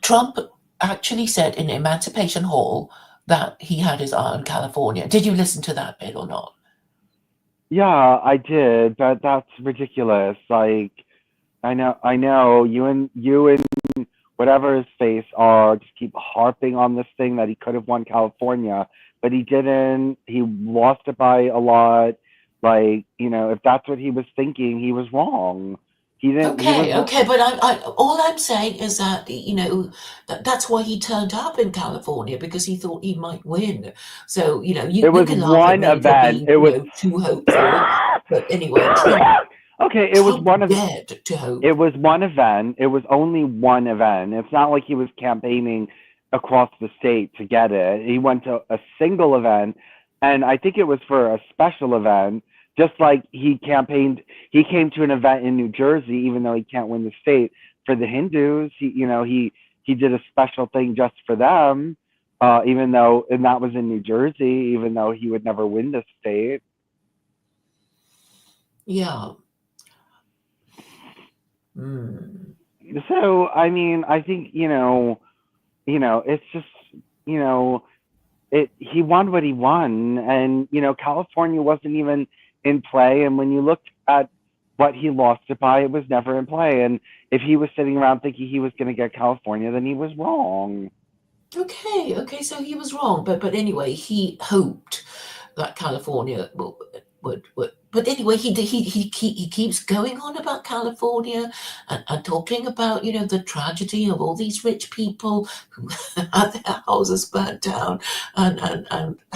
Trump actually said in Emancipation Hall that he had his eye on California. Did you listen to that bit or not? Yeah, I did, but that's ridiculous. Like, I know, you and whatever his face are just keep harping on this thing that he could have won California, but he didn't. He lost it by a lot. Like, if that's what he was thinking, he was wrong. He didn't. He was wrong. Okay, but all I'm saying is that that's why he turned up in California, because he thought he might win. So It you was can laugh at one me for event. being It was. too hopeful, but anyway, Trump Okay, it was Trump one of. dared to It hope. was one event. It was only one event. It's not like he was campaigning across the state to get it. He went to a single event, and I think it was for a special event. Just like he came to an event in New Jersey, even though he can't win the state for the Hindus. He did a special thing just for them, and that was in New Jersey, even though he would never win the state. Yeah. Mm. So I think it's just you know he won what he won, and California wasn't even in play. And when you looked at what he lost it by, it was never in play. And if he was sitting around thinking he was going to get California, then he was wrong. Okay, so he was wrong, but anyway, he hoped that California would. But anyway, he keeps going on about California, and talking about the tragedy of all these rich people who had their houses burnt down, and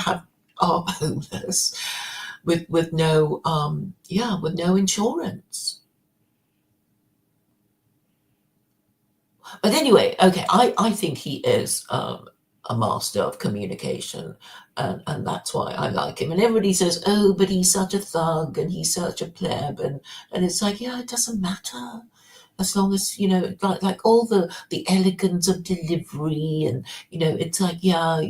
are homeless with no with no insurance. But anyway, okay, I think he is a master of communication, and that's why I like him. And everybody says, "Oh, but he's such a thug and he's such a pleb," and it's like, yeah, it doesn't matter as long as like all the elegance of delivery, and it's like, yeah,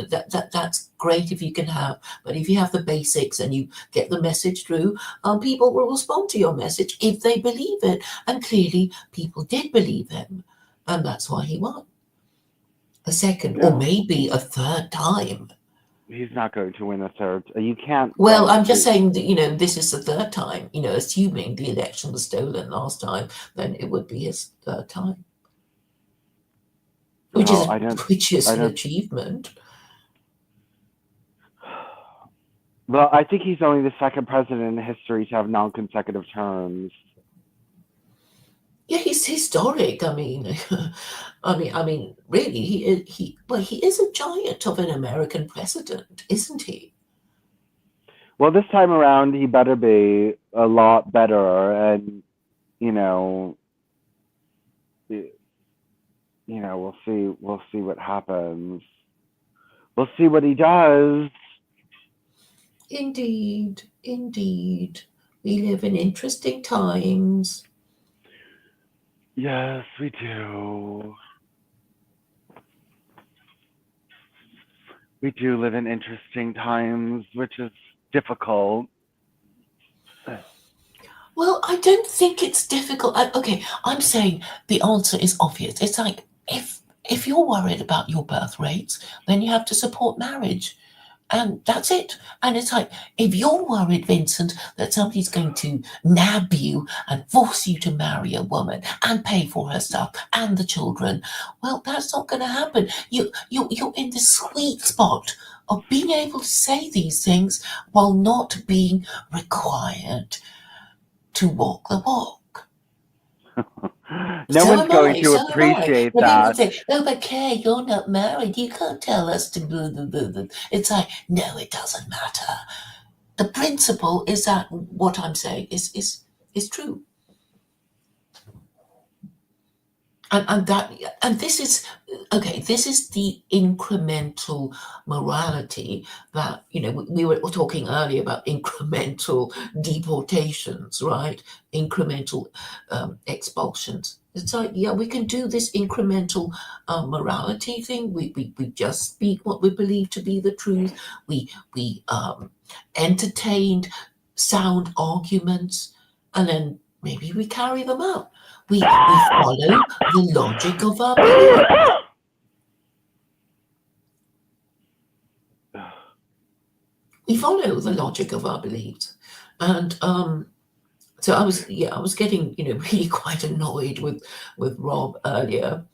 that's great if you can have, but if you have the basics and you get the message through, people will respond to your message if they believe it, and clearly people did believe him. And that's why he won a second, or Yeah, maybe a third time. he's not going to win a third. You can't Well, run I'm just two. saying that, this is the third time. Assuming the election was stolen last time, then it would be his third time, which Well, is I don't. which is I an don't. achievement. Well, I think he's only the second president in history to have non-consecutive terms. Yeah, he's is historic. I mean, really, he is a giant of an American president, isn't he? Well, this time around, he better be a lot better, and you know, y- we'll see what happens. We'll see what he does. Indeed, indeed. We live in interesting times. Yes, we do. We do live in interesting times, which is difficult. Well, I don't think it's difficult. Okay, I'm saying the answer is obvious. It's like if you're worried about your birth rates, then you have to support marriage. And that's it. And it's like, if you're worried, Vincent, that somebody's going to nab you and force you to marry a woman and pay for her stuff and the children, well, that's not going to happen. You're in the sweet spot of being able to say these things while not being required to walk the walk. No So one's am going I. to So am I. appreciate When people that. say, "Oh, but Kay, you're not married. You can't tell us to blah blah blah," blah." It's like, no, it doesn't matter. The principle is that what I'm saying is true, and this is okay. This is the incremental morality that we were talking earlier about incremental deportations, right? Incremental expulsions. It's like, yeah, we can do this incremental morality thing. We just speak what we believe to be the truth. We entertained sound arguments, and then maybe we carry them out. We follow the logic of our belief. We follow the logic of our beliefs, and so I was getting really quite annoyed with Rob earlier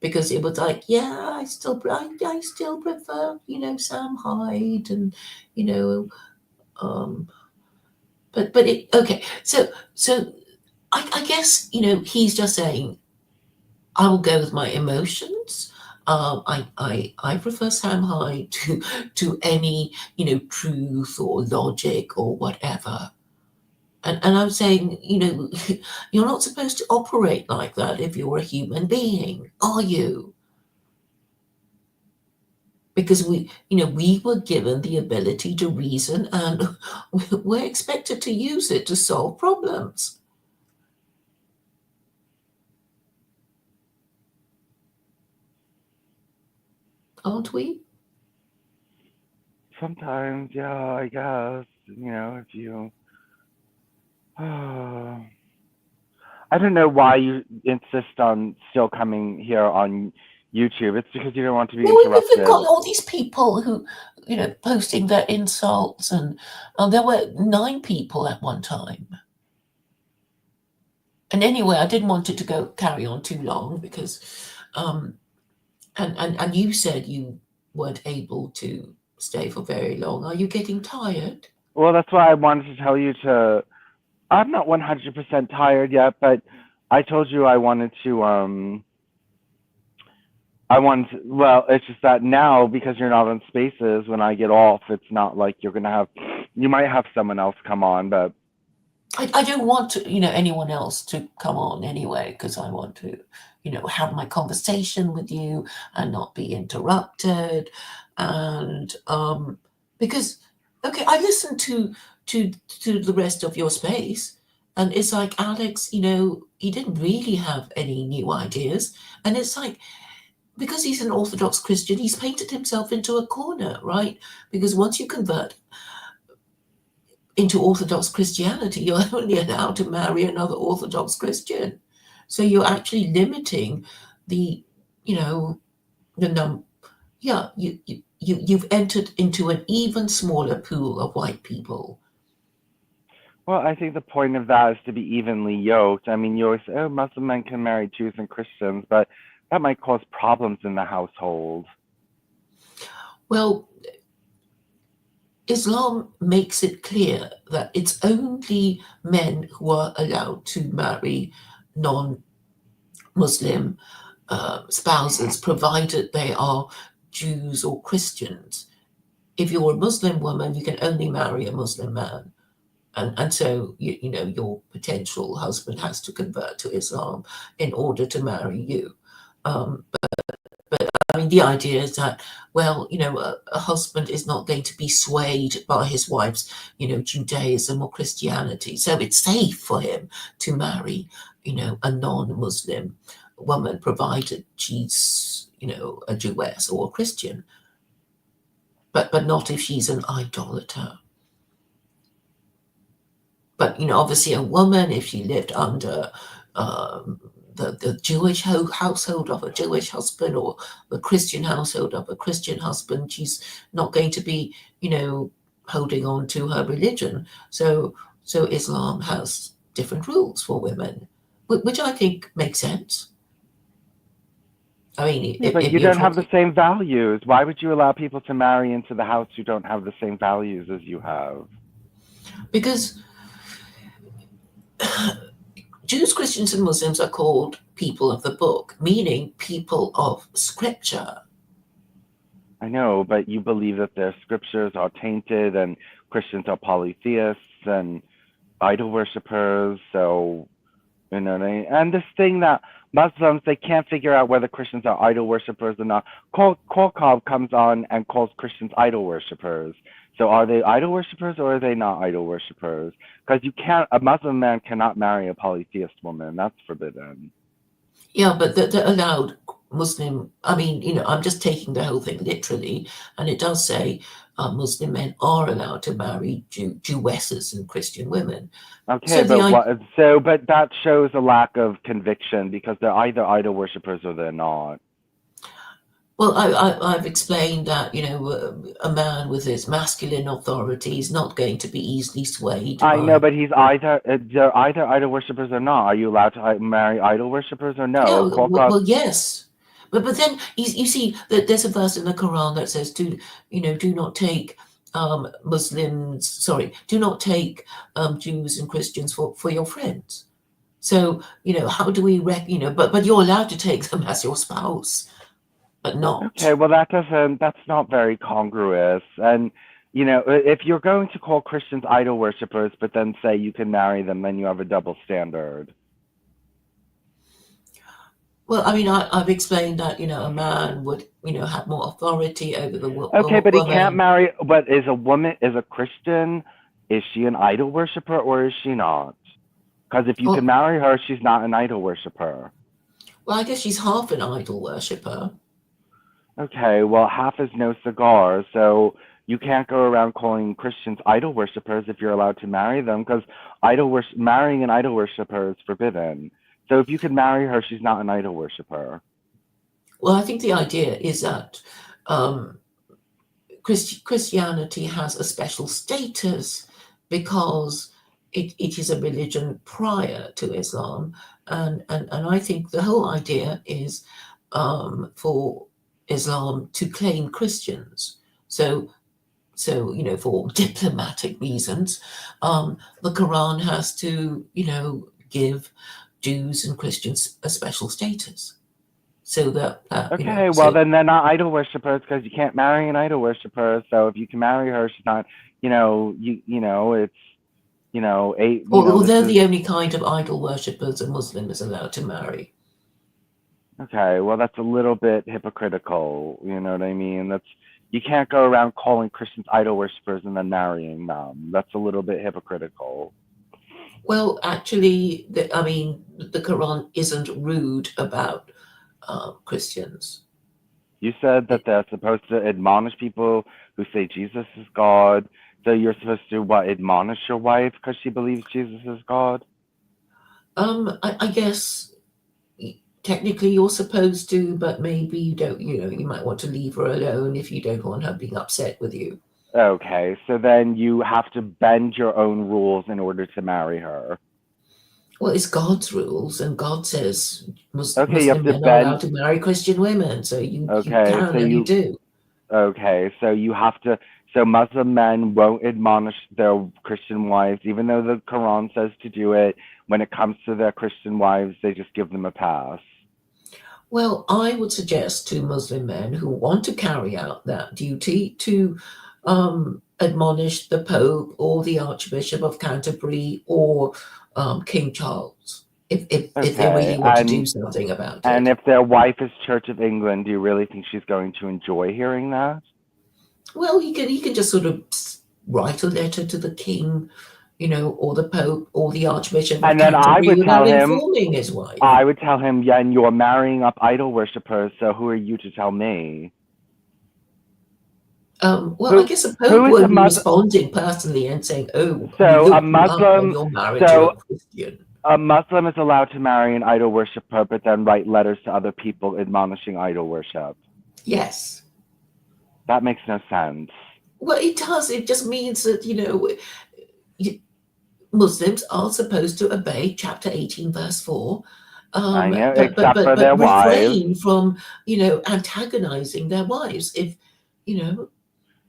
because it was like, yeah, I still prefer Sam Hyde, and you know um but it okay. So I guess he's just saying, I will go with my emotions. I prefer Sam Hyde to any truth or logic or whatever. And I'm saying, you're not supposed to operate like that if you're a human being, are you? Because we were given the ability to reason, and we're expected to use it to solve problems, aren't we? Sometimes, yeah, I guess. If you. I don't know why you insist on still coming here on YouTube. It's because you don't want to be No, we've got interrupted. all these people who, posting their insults, and there were 9 people at one time. And anyway, I didn't want it to carry on too long because, um, and you said you weren't able to stay for very long. Are you getting tired? Well, that's why I wanted to tell you to. I'm not 100% tired yet, but I told you I wanted to. Well, it's just that now, because you're not on Spaces, when I get off, it's not like you're gonna have. You might have someone else come on, but I don't want to, anyone else to come on anyway, because I want to, have my conversation with you and not be interrupted. And because, okay, I listened to the rest of your space, and it's like Alex, he didn't really have any new ideas. And it's like, because he's an Orthodox Christian, he's painted himself into a corner, right? Because once you convert into Orthodox Christianity, you're only allowed to marry another Orthodox Christian. So you're actually limiting the, you know, the yeah, you've entered into an even smaller pool of white people. well, I think the point of that is to be evenly yoked. I mean, you always say, oh, Muslim men can marry Jews and Christians, but that might cause problems in the household. Well, Islam makes it clear that it's only men who are allowed to marry non Muslim spouses, provided they are Jews or Christians. If you're a Muslim woman, you can only marry a Muslim man. And so, you know, your potential husband has to convert to Islam in order to marry you. Um, I mean, the idea is that, well, you know, a husband is not going to be swayed by his wife's, you know, Judaism or Christianity. So it's safe for him to marry, you know, a non-Muslim woman, provided she's, you know, a Jewess or a Christian, but not if she's an idolater. But, you know, obviously a woman, if she lived under um, the Jewish household of a Jewish husband, or the Christian household of a Christian husband, she's not going to be, you know, holding on to her religion. So Islam has different rules for women, which I think makes sense. I mean, Yeah, but if you you're don't have the talking, same values. Why would you allow people to marry into the house who don't have the same values as you have? because Jews, Christians, and Muslims are called people of the book, meaning people of scripture. I know, but you believe that their scriptures are tainted and Christians are polytheists and idol worshippers. So, you know what I mean? And this thing that Muslims, they can't figure out whether Christians are idol worshippers or not. Khaw comes on and calls Christians idol worshippers. So are they idol worshippers or are they not idol worshippers? Because you can't, a Muslim man cannot marry a polytheist woman. That's forbidden. Yeah, but the allowed Muslim, I mean, you know, I'm just taking the whole thing literally, and it does say Muslim men are allowed to marry Jewesses and Christian women. Okay, So the but I what? So, but that shows a lack of conviction because they're either idol worshippers or they're not. well, I've explained that, you know, a man with his masculine authority is not going to be easily swayed I know, by. but he's either they're either idol worshippers or not. Are you allowed to marry idol worshippers or Yeah, no? well, yes. But then you see that there's a verse in the Quran that says, "Do you know? Do not take Muslims. Sorry, do not take Jews and Christians for your friends." So you know, how do we you know? But you're allowed to take them as your spouse, but Okay, not. well that's not very congruous. And you know, if you're going to call Christians idol worshippers, but then say you can marry them, then you have a double standard. Well, I mean, I've explained that, you know, a man would, you know, have more authority over the Okay, but he can't woman. marry. But is a woman is a Christian? Is she an idol worshiper or is she not? Because if you can Well, marry her, she's not an idol worshiper. I guess she's half an idol worshipper. Okay, well, half is no cigar, so you can't go around calling Christians idol worshippers if you're allowed to marry them, because marrying an idol worshiper is forbidden. So if you can marry her, she's not an idol worshiper. Well, I think the idea is that um, Christianity has a special status because it is a religion prior to Islam, and I think the whole idea is for Islam to claim Christians. So you know, for diplomatic reasons, the Quran has to, you know, give Jews and Christians a special status, so that you know, Okay, well so. then they're not idol worshippers because you can't marry an idol worshiper. So if you can marry her, she's not. It's this Although is the only kind of idol worshippers a Muslim is allowed to marry. okay. Well, that's a little bit hypocritical. You know what I mean? That's you can't go around calling Christians idol worshippers and then marrying them. That's a little bit hypocritical. Well, actually, I mean, the Quran isn't rude about Christians. You said that It, they're supposed to admonish people who say Jesus is God. So you're supposed to what? Admonish your wife because she believes Jesus is God? I guess technically you're supposed to, but maybe you don't. You know, you might want to leave her alone if you don't want her being upset with you. Okay, so then you have to bend your own rules in order to marry her. Well, it's God's rules, and God says Okay, you have Muslim to men are allowed bend. to marry Christian women, so you Okay, can and you do. so you have to. So Muslim men won't admonish their Christian wives, even though the Quran says to do it. When it comes to their Christian wives, they just give them a pass. Well, I would suggest to Muslim men who want to carry out that duty to admonish the Pope or the Archbishop of Canterbury or King Charles if they Okay, really want to do something about and it. if their wife is Church of England, do you really think she's going to enjoy hearing that? Well, he can just sort of write a letter to the King, or the Pope or the Archbishop of And then Canterbury without informing his wife. I would tell him, yeah, and you're marrying up idol worshippers, so who are you to tell me? Well, I Who guess a who pope is a would be Muslim? responding personally and saying, "Oh, you So a look you up, and Muslim, you're married to so a Christian." a Muslim is allowed to marry an idol worshiper, but then write letters to other people admonishing idol worship. Yes. That makes no sense. Well, it does. It just means that Muslims are supposed to obey Chapter 18, verse 4, I know, but except for their wives. refrain from antagonizing their wives. If you know,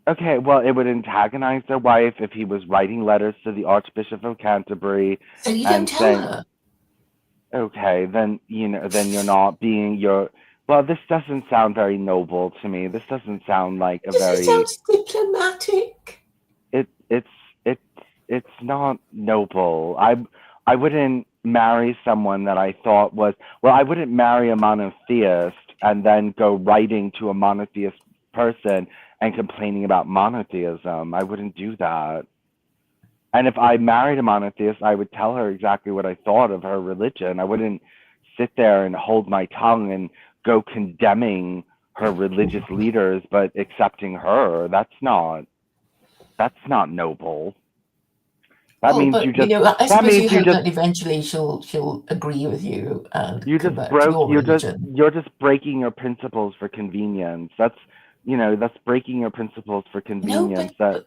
Okay, well, it would antagonize their wife if he was writing letters to the Archbishop of Canterbury so you don't and tell saying, her. okay, then then you're not being your. Well, this doesn't sound very noble to me. This doesn't sound like a This very. sounds diplomatic. It it's it's it's not noble. I wouldn't marry someone that I thought was well. I wouldn't marry a monotheist and then go writing to a monotheist person and complaining about monotheism. I wouldn't do that. And if I married a monotheist, I would tell her exactly what I thought of her religion. I wouldn't sit there and hold my tongue and go condemning her religious leaders, but accepting her. That's not noble. That Well, means but I that suppose means you hope that eventually she'll agree with you and you just convert to broke your religion. you're just breaking your principles for convenience. That's breaking your principles for No, convenience. That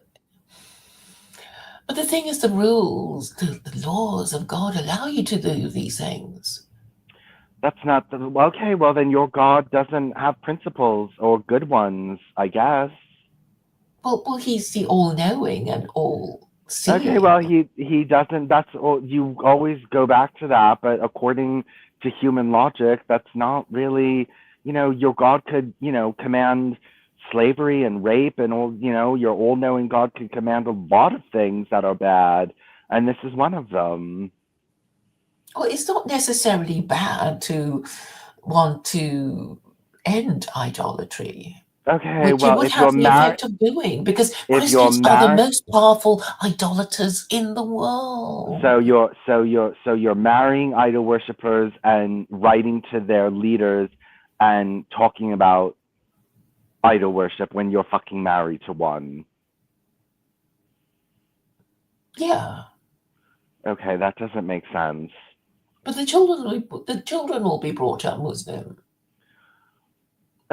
but the thing is, the rules, the laws of God allow you to do these things. that's not the okay. Well, then your God doesn't have principles or good ones, I guess. Well, he's the all-knowing and Okay, well, all-seeing. he doesn't. That's all. You always go back to that, but according to human logic, that's not really. Your God could, command slavery and rape, and all. Your all-knowing God could command a lot of things that are bad, and this is one of them. Well, it's not necessarily bad to want to end idolatry, Okay, which it well, would have the effect of doing, because if you're Christians are the married, most powerful idolaters in the so world. you're marrying idol worshippers and writing to their leaders and talking about idol worship when you're fucking married to one. Yeah, Okay, that doesn't make sense. but the children will be brought up Muslim,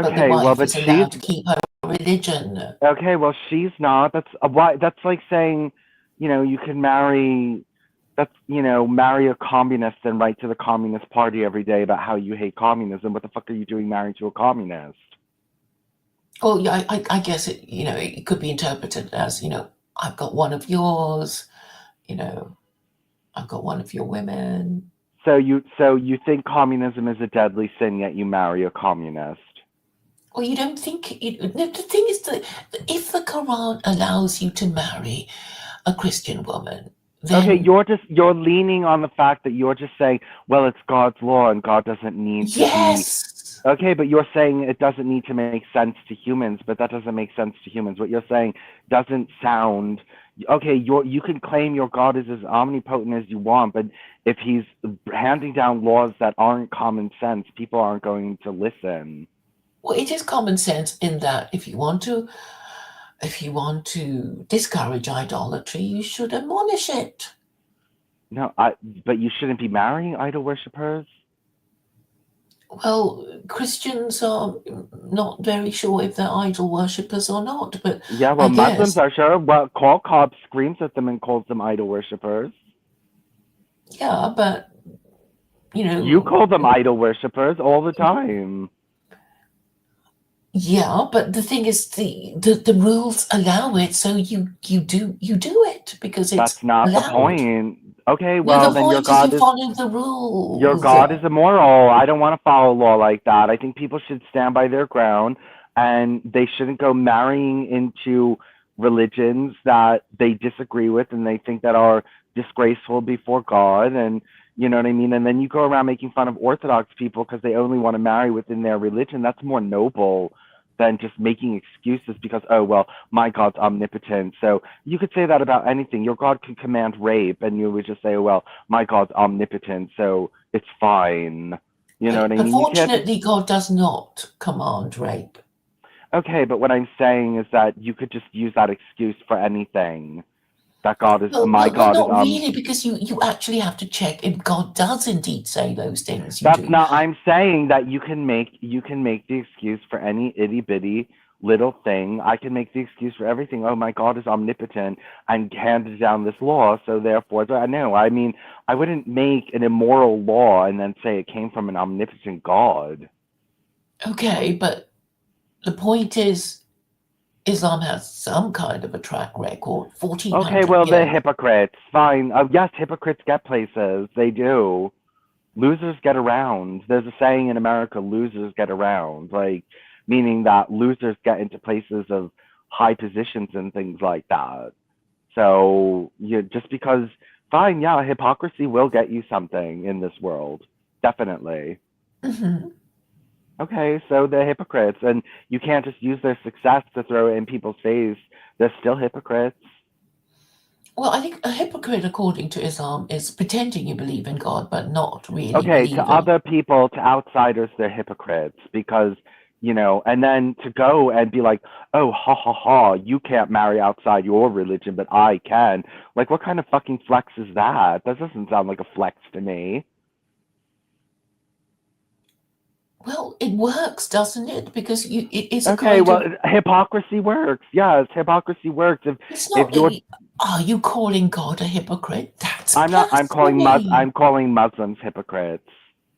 but the Okay, well, wife but is allowed to keep her religion. she's not. That's a why. That's like saying, you can marry. That's marry a communist and write to the Communist Party every day about how you hate communism. What the fuck are you doing married to a communist? Oh, yeah, I guess it could be interpreted as, I've got one of yours, you know, I've got one of your women. So you think communism is a deadly sin, yet you marry a communist? Well, you don't think no, the thing is that if the Quran allows you to marry a Christian woman, Okay, then you're leaning on the fact that you're just saying, well, it's God's law and God doesn't need to be. yes. Okay, but you're saying it doesn't need to make sense to humans, but that doesn't make sense to humans. What you're saying doesn't sound okay. You can claim your God is as omnipotent as you want, but if he's handing down laws that aren't common sense, people aren't going to listen. Well, it is common sense in that if you want to discourage idolatry, you should admonish it. No, but you shouldn't be marrying idol worshippers. Well, Christians are not very sure if they're idol worshippers or not, but Yeah, well, I Muslims guess, are sure. Well, Khaw screams at them and calls them idol worshippers. yeah, but you You know, call them idol worshippers all the time. Yeah, but the thing is, the rules allow it, so you do it because That's it's not the allowed. point. Okay, No, well the then point is you follow the your rules. God is immoral. I don't want to follow law like that. I think people should stand by their ground and they shouldn't go marrying into religions that they disagree with and they think that are disgraceful before God, and you know what I mean? And then you go around making fun of Orthodox people because they only want to marry within their religion. That's more noble than just making excuses because, oh, well, my God's omnipotent. So you could say that about anything. Your God can command rape, and you would just say, oh, well, my God's omnipotent, so it's fine. You know what But I mean? You can't just, unfortunately, God does not command rape. okay, but what I'm saying is that you could just use that excuse for anything. That God is, Well, my well, well, God is, not really, because you actually have to check if God does indeed say those things you that's do. not, I'm saying that you can make the excuse for any itty bitty little thing. I can make the excuse for everything. Oh, my God is omnipotent and handed down this law, so therefore, I know. I mean, I wouldn't make an immoral law and then say it came from an omnipotent God. Okay, but the point is, Islam has some kind of a track record. Okay, 1400 well, they're years. hypocrites. Fine. Yes, hypocrites get places. They do. Losers get around. There's a saying in America, losers get around, like meaning that losers get into places of high positions and things like that. So you just because fine, yeah, hypocrisy will get you something in this world. Definitely. Mhm. Okay, so they're hypocrites and you can't just use their success to throw it in people's face. They're still hypocrites. Well, I think a hypocrite, according to Islam, is pretending you believe in God, but not really Okay, to believing. other people, to outsiders, they're hypocrites because, and then to go and be like, oh, ha ha ha, you can't marry outside your religion, but I can. Like, what kind of fucking flex is that? That doesn't sound like a flex to me. Well, it works, doesn't it? Because it is a Okay, kind well, of. hypocrisy works. Yes, hypocrisy works. It's If not. you're, Are you calling God a hypocrite? That's I'm not. blasphemy. I'm calling Muslims hypocrites.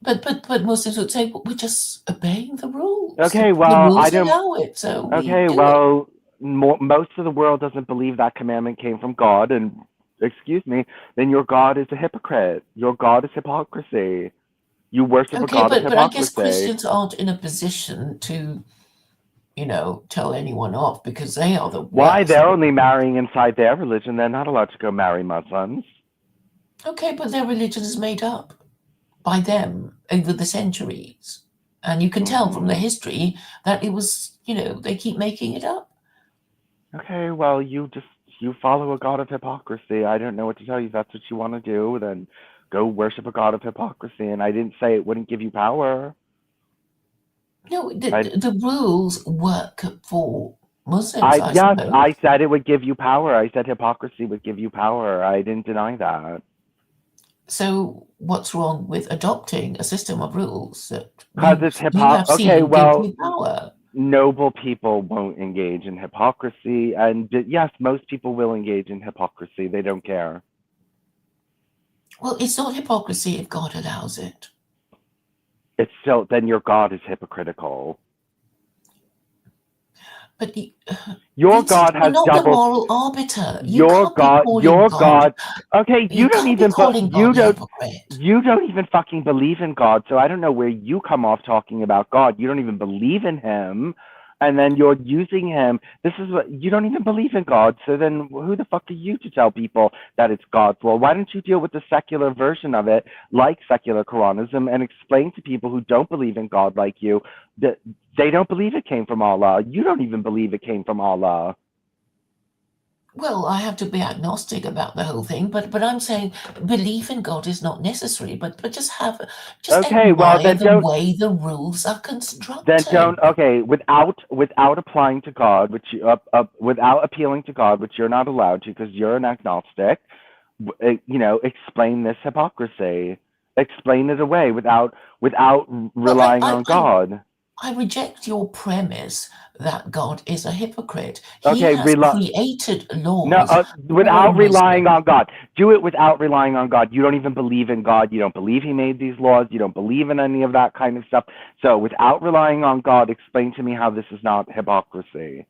But Muslims would say, well, we're just obeying the rules. Okay, The well, I rules don't. allow it, so we Okay, do it. well, most of the world doesn't believe that commandment came from God, and excuse me, then your God is a hypocrite. Your God is hypocrisy. You worship a Okay, God of but I guess hypocrisy. Christians aren't in a position to, tell anyone off because they are the Why? worst. They're only marrying inside their religion. They're not allowed to go marry Muslims. Okay, but their religion is made up by them over the centuries. And you can tell from the Hmm. history that it was, they keep making it up. Okay, well, you follow a God of hypocrisy. I don't know what to tell you. If that's what you want to do, then go worship a God of hypocrisy. And I didn't say it wouldn't give you power. No, I the rules work for Muslims, I I yes, I suppose. said it would give you power. I said hypocrisy would give you power. I didn't deny that. So what's wrong with adopting a system of rules that Because you it's you have okay, seen give well, you power? noble people won't engage in hypocrisy, and yes, most people will engage in hypocrisy. They don't care. Well, it's not hypocrisy if God allows it. It's still then your God is hypocritical. But Your Vincent, God you're has not the double. moral arbiter. You Your can't be God, calling your God. God. Okay, You can't be calling God a hypocrite. you don't even fucking believe in God. So I don't know where you come off talking about God. You don't even believe in Him, and then you're using Him. This is what you don't even believe in God. So then, who the fuck are you to tell people that it's God's law? Why don't you deal with the secular version of it, like secular Quranism, and explain to people who don't believe in God like you that they don't believe it came from Allah. You don't even believe it came from Allah. Well, I have to be agnostic about the whole thing, but I'm saying belief in God is not necessary, but just Okay, well admire then the don't way the rules are constructed. okay without applying to God, which without appealing to God, which you're not allowed to because you're an agnostic. Explain this hypocrisy. Explain it away without Well, relying on God. I reject your premise that God is a hypocrite. He Okay, has created no, laws for without relying Muslims. on God. Do it without relying on God. You don't even believe in God. You don't believe He made these laws. You don't believe in any of that kind of stuff. So, without relying on God, explain to me how this is not hypocrisy.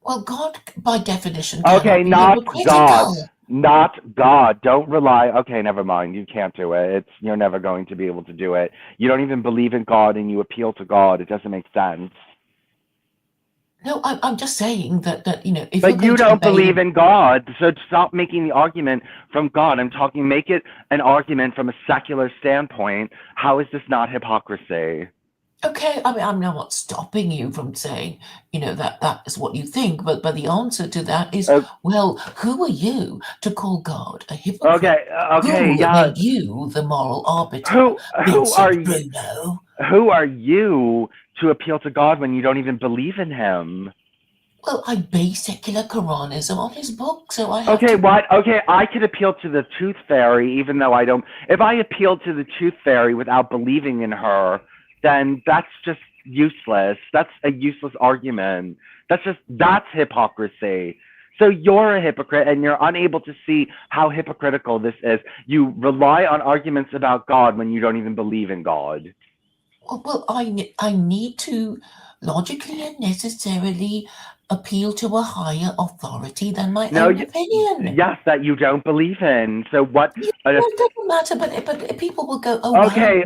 Well, God, by definition, Okay, cannot be not God. hypocritical. Not God. Don't rely. Okay, never mind. You can't do it. You're never going to be able to do it. You don't even believe in God and you appeal to God. It doesn't make sense. No, I'm just saying that if you're But you going to don't obey believe the. in God, so stop making the argument from God. Make it an argument from a secular standpoint. How is this not hypocrisy? Okay, I mean, I'm not stopping you from saying, that is what you think, but the answer to that is, Uh, well, who are you to call God a hypocrite? okay, okay, Who yeah. made you the moral arbiter, Who who are Vincent you? Bruno? Who are you to appeal to God when you don't even believe in Him? Well, I base secular Quranism on his book, so I have Okay, to. what? Okay, I could appeal to the tooth fairy even though I don't. If I appeal to the tooth fairy without believing in her, then that's just useless. That's a useless argument. That's hypocrisy. So you're a hypocrite and you're unable to see how hypocritical this is. You rely on arguments about God when you don't even believe in God. Well, I need to logically and necessarily appeal to a higher authority than my No, own opinion. yes, that you don't believe in. So what? Yeah, Uh, well, it doesn't matter, but people will go, "Oh wow, okay,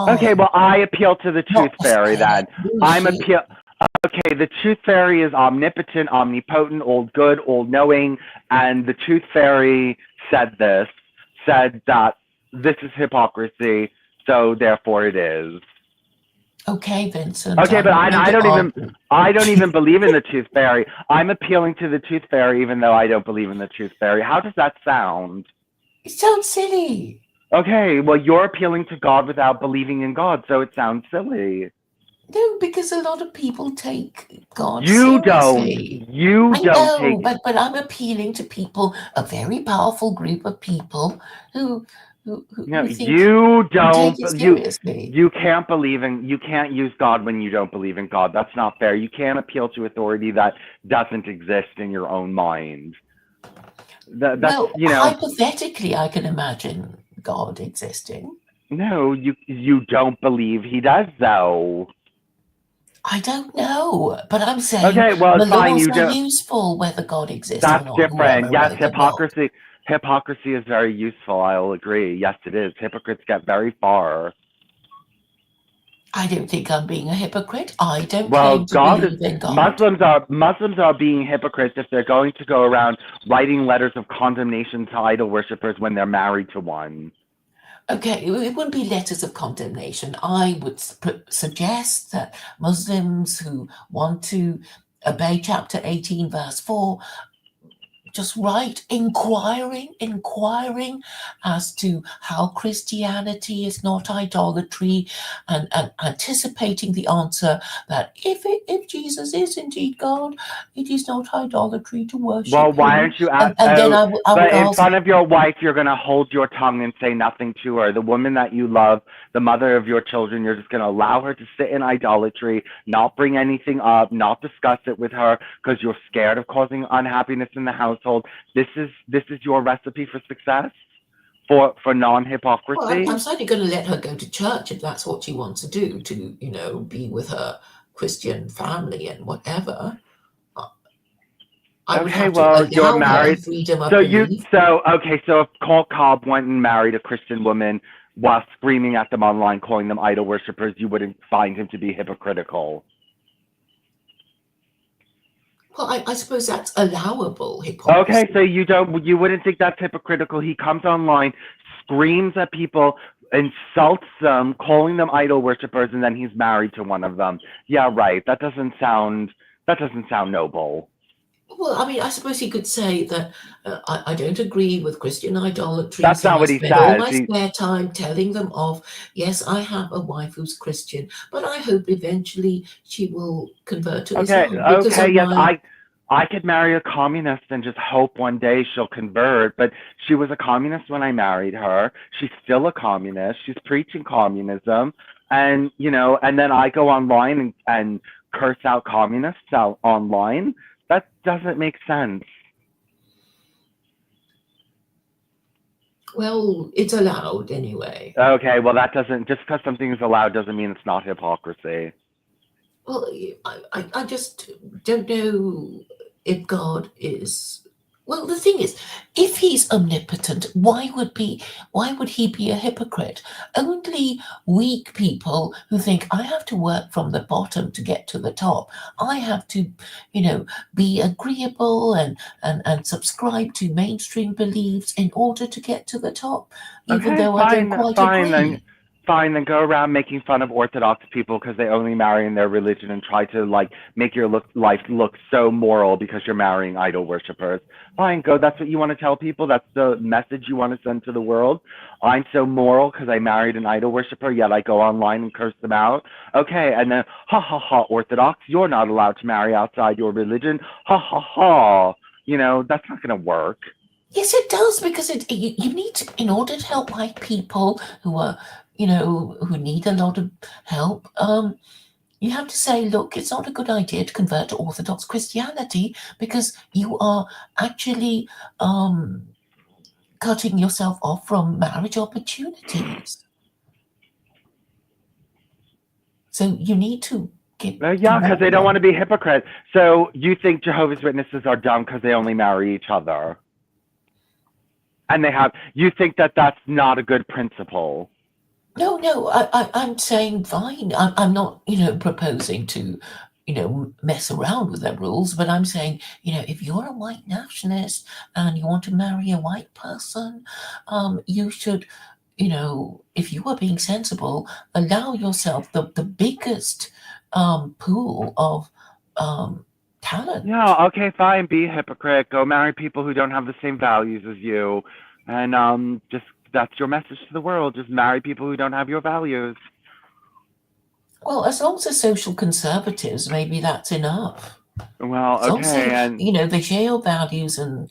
okay. Quran, Well, I appeal to the tooth not the fairy then. fair." Who is I'm she? appeal. Okay, the tooth fairy is omnipotent, omnipotent, all good, all knowing, and the tooth fairy said that this is hypocrisy, so therefore it is. Okay, Vincent, Okay, I'm but not going I to don't even argue. I don't even believe in the tooth fairy. I'm appealing to the tooth fairy even though I don't believe in the tooth fairy. How does that sound? It sounds silly. Okay, well you're appealing to God without believing in God, so it sounds silly. No, because a lot of people take God You don't. seriously. You I don't know, take but I'm appealing to people, a very powerful group of people who who who, No, who think you who take don't. it seriously. You can't believe in. You can't use God when you don't believe in God. That's not fair. You can't appeal to authority that doesn't exist in your own mind. That's Well, hypothetically, I can imagine God existing. no. You don't believe He does though. I don't know, but I'm saying Okay, well the it's fine. laws You are do. useful whether God exists or That's not, different. whoever Yes, wrote the book. hypocrisy is very useful. I will agree. Yes, it is. Hypocrites get very far. I don't think I'm being a hypocrite. I don't Well, claim to God is believe in God. Muslims are being hypocrites if they're going to go around writing letters of condemnation to idol worshippers when they're married to one. Okay, it wouldn't be letters of condemnation. I would suggest that Muslims who want to obey chapter 18, verse 4, just write inquiring as to how Christianity is not idolatry, and anticipating the answer that if Jesus is indeed God, it is not idolatry to Well, worship why him. aren't you And then I but would in ask, front of your wife, you're going to hold your tongue and say nothing to her. The woman that you love, the mother of your children, you're just going to allow her to sit in idolatry, not bring anything up, not discuss it with her because you're scared of causing unhappiness in the household. This is your recipe for success for well, I'm non-hypocrisy? certainly going to let her go to church if that's what she wants to do, to, be with her Christian family and whatever. Uh, I would Okay, have to well, you're allow her married. freedom of belief. So if Cole Cobb went and married a Christian woman while screaming at them online, calling them idol worshippers, you wouldn't find him to be hypocritical. Well, I suppose that's allowable Okay, so hypocrisy. you wouldn't think that's hypocritical. He comes online, screams at people, insults them, calling them idol worshippers, and then he's married to one of them. Yeah, right. That doesn't sound noble. Well, I mean, I suppose he could say that I don't agree with Christian idolatry, That's so not I what he spend all says. my spare time telling them off. Yes, I have a wife who's Christian, but I hope eventually she will convert to Okay, Islam because okay, of yes, my. I could marry a communist and just hope one day she'll convert, but she was a communist when I married her. She's still a communist. She's preaching communism. And and then I go online and curse out communists out online. That doesn't make sense. Well, it's allowed anyway. Okay, well that doesn't, just because something is allowed doesn't mean it's not hypocrisy. Well, I just don't know if God is. Well, the thing is, if he's omnipotent, why would he be a hypocrite? Only weak people who think I have to work from the bottom to get to the top. I have to, you know, be agreeable and subscribe to mainstream beliefs in order to get to the top, even Okay, though I don't fine, quite fine, then agree. fine, then go around making fun of Orthodox people because they only marry in their religion and try to like make your life look so moral because you're marrying idol worshippers. Fine, go. That's what you want to tell people. That's the message you want to send to the world. I'm so moral because I married an idol worshipper, yet I go online and curse them out. Okay, and then ha ha ha, Orthodox, you're not allowed to marry outside your religion. Ha ha ha. That's not gonna work. Yes, it does because you need to, in order to help white people who are, who need a lot of help. You have to say, look, it's not a good idea to convert to Orthodox Christianity because you are actually cutting yourself off from marriage opportunities. So you need to get to Yeah, because they warn don't want to them. be hypocrites. So you think Jehovah's Witnesses are dumb because they only marry each other, and you think that that's not a good principle. No, no, I'm saying fine. I'm not, proposing to, mess around with their rules, but I'm saying, if you're a white nationalist and you want to marry a white person, you should, if you are being sensible, allow yourself the biggest pool of talent. Yeah, okay, fine, be a hypocrite. Go marry people who don't have the same values as you, and just that's your message to the world. Just marry people who don't have your values. Well, as long as they're social conservatives, maybe that's enough. Well, As long as okay, they, and they share your values and,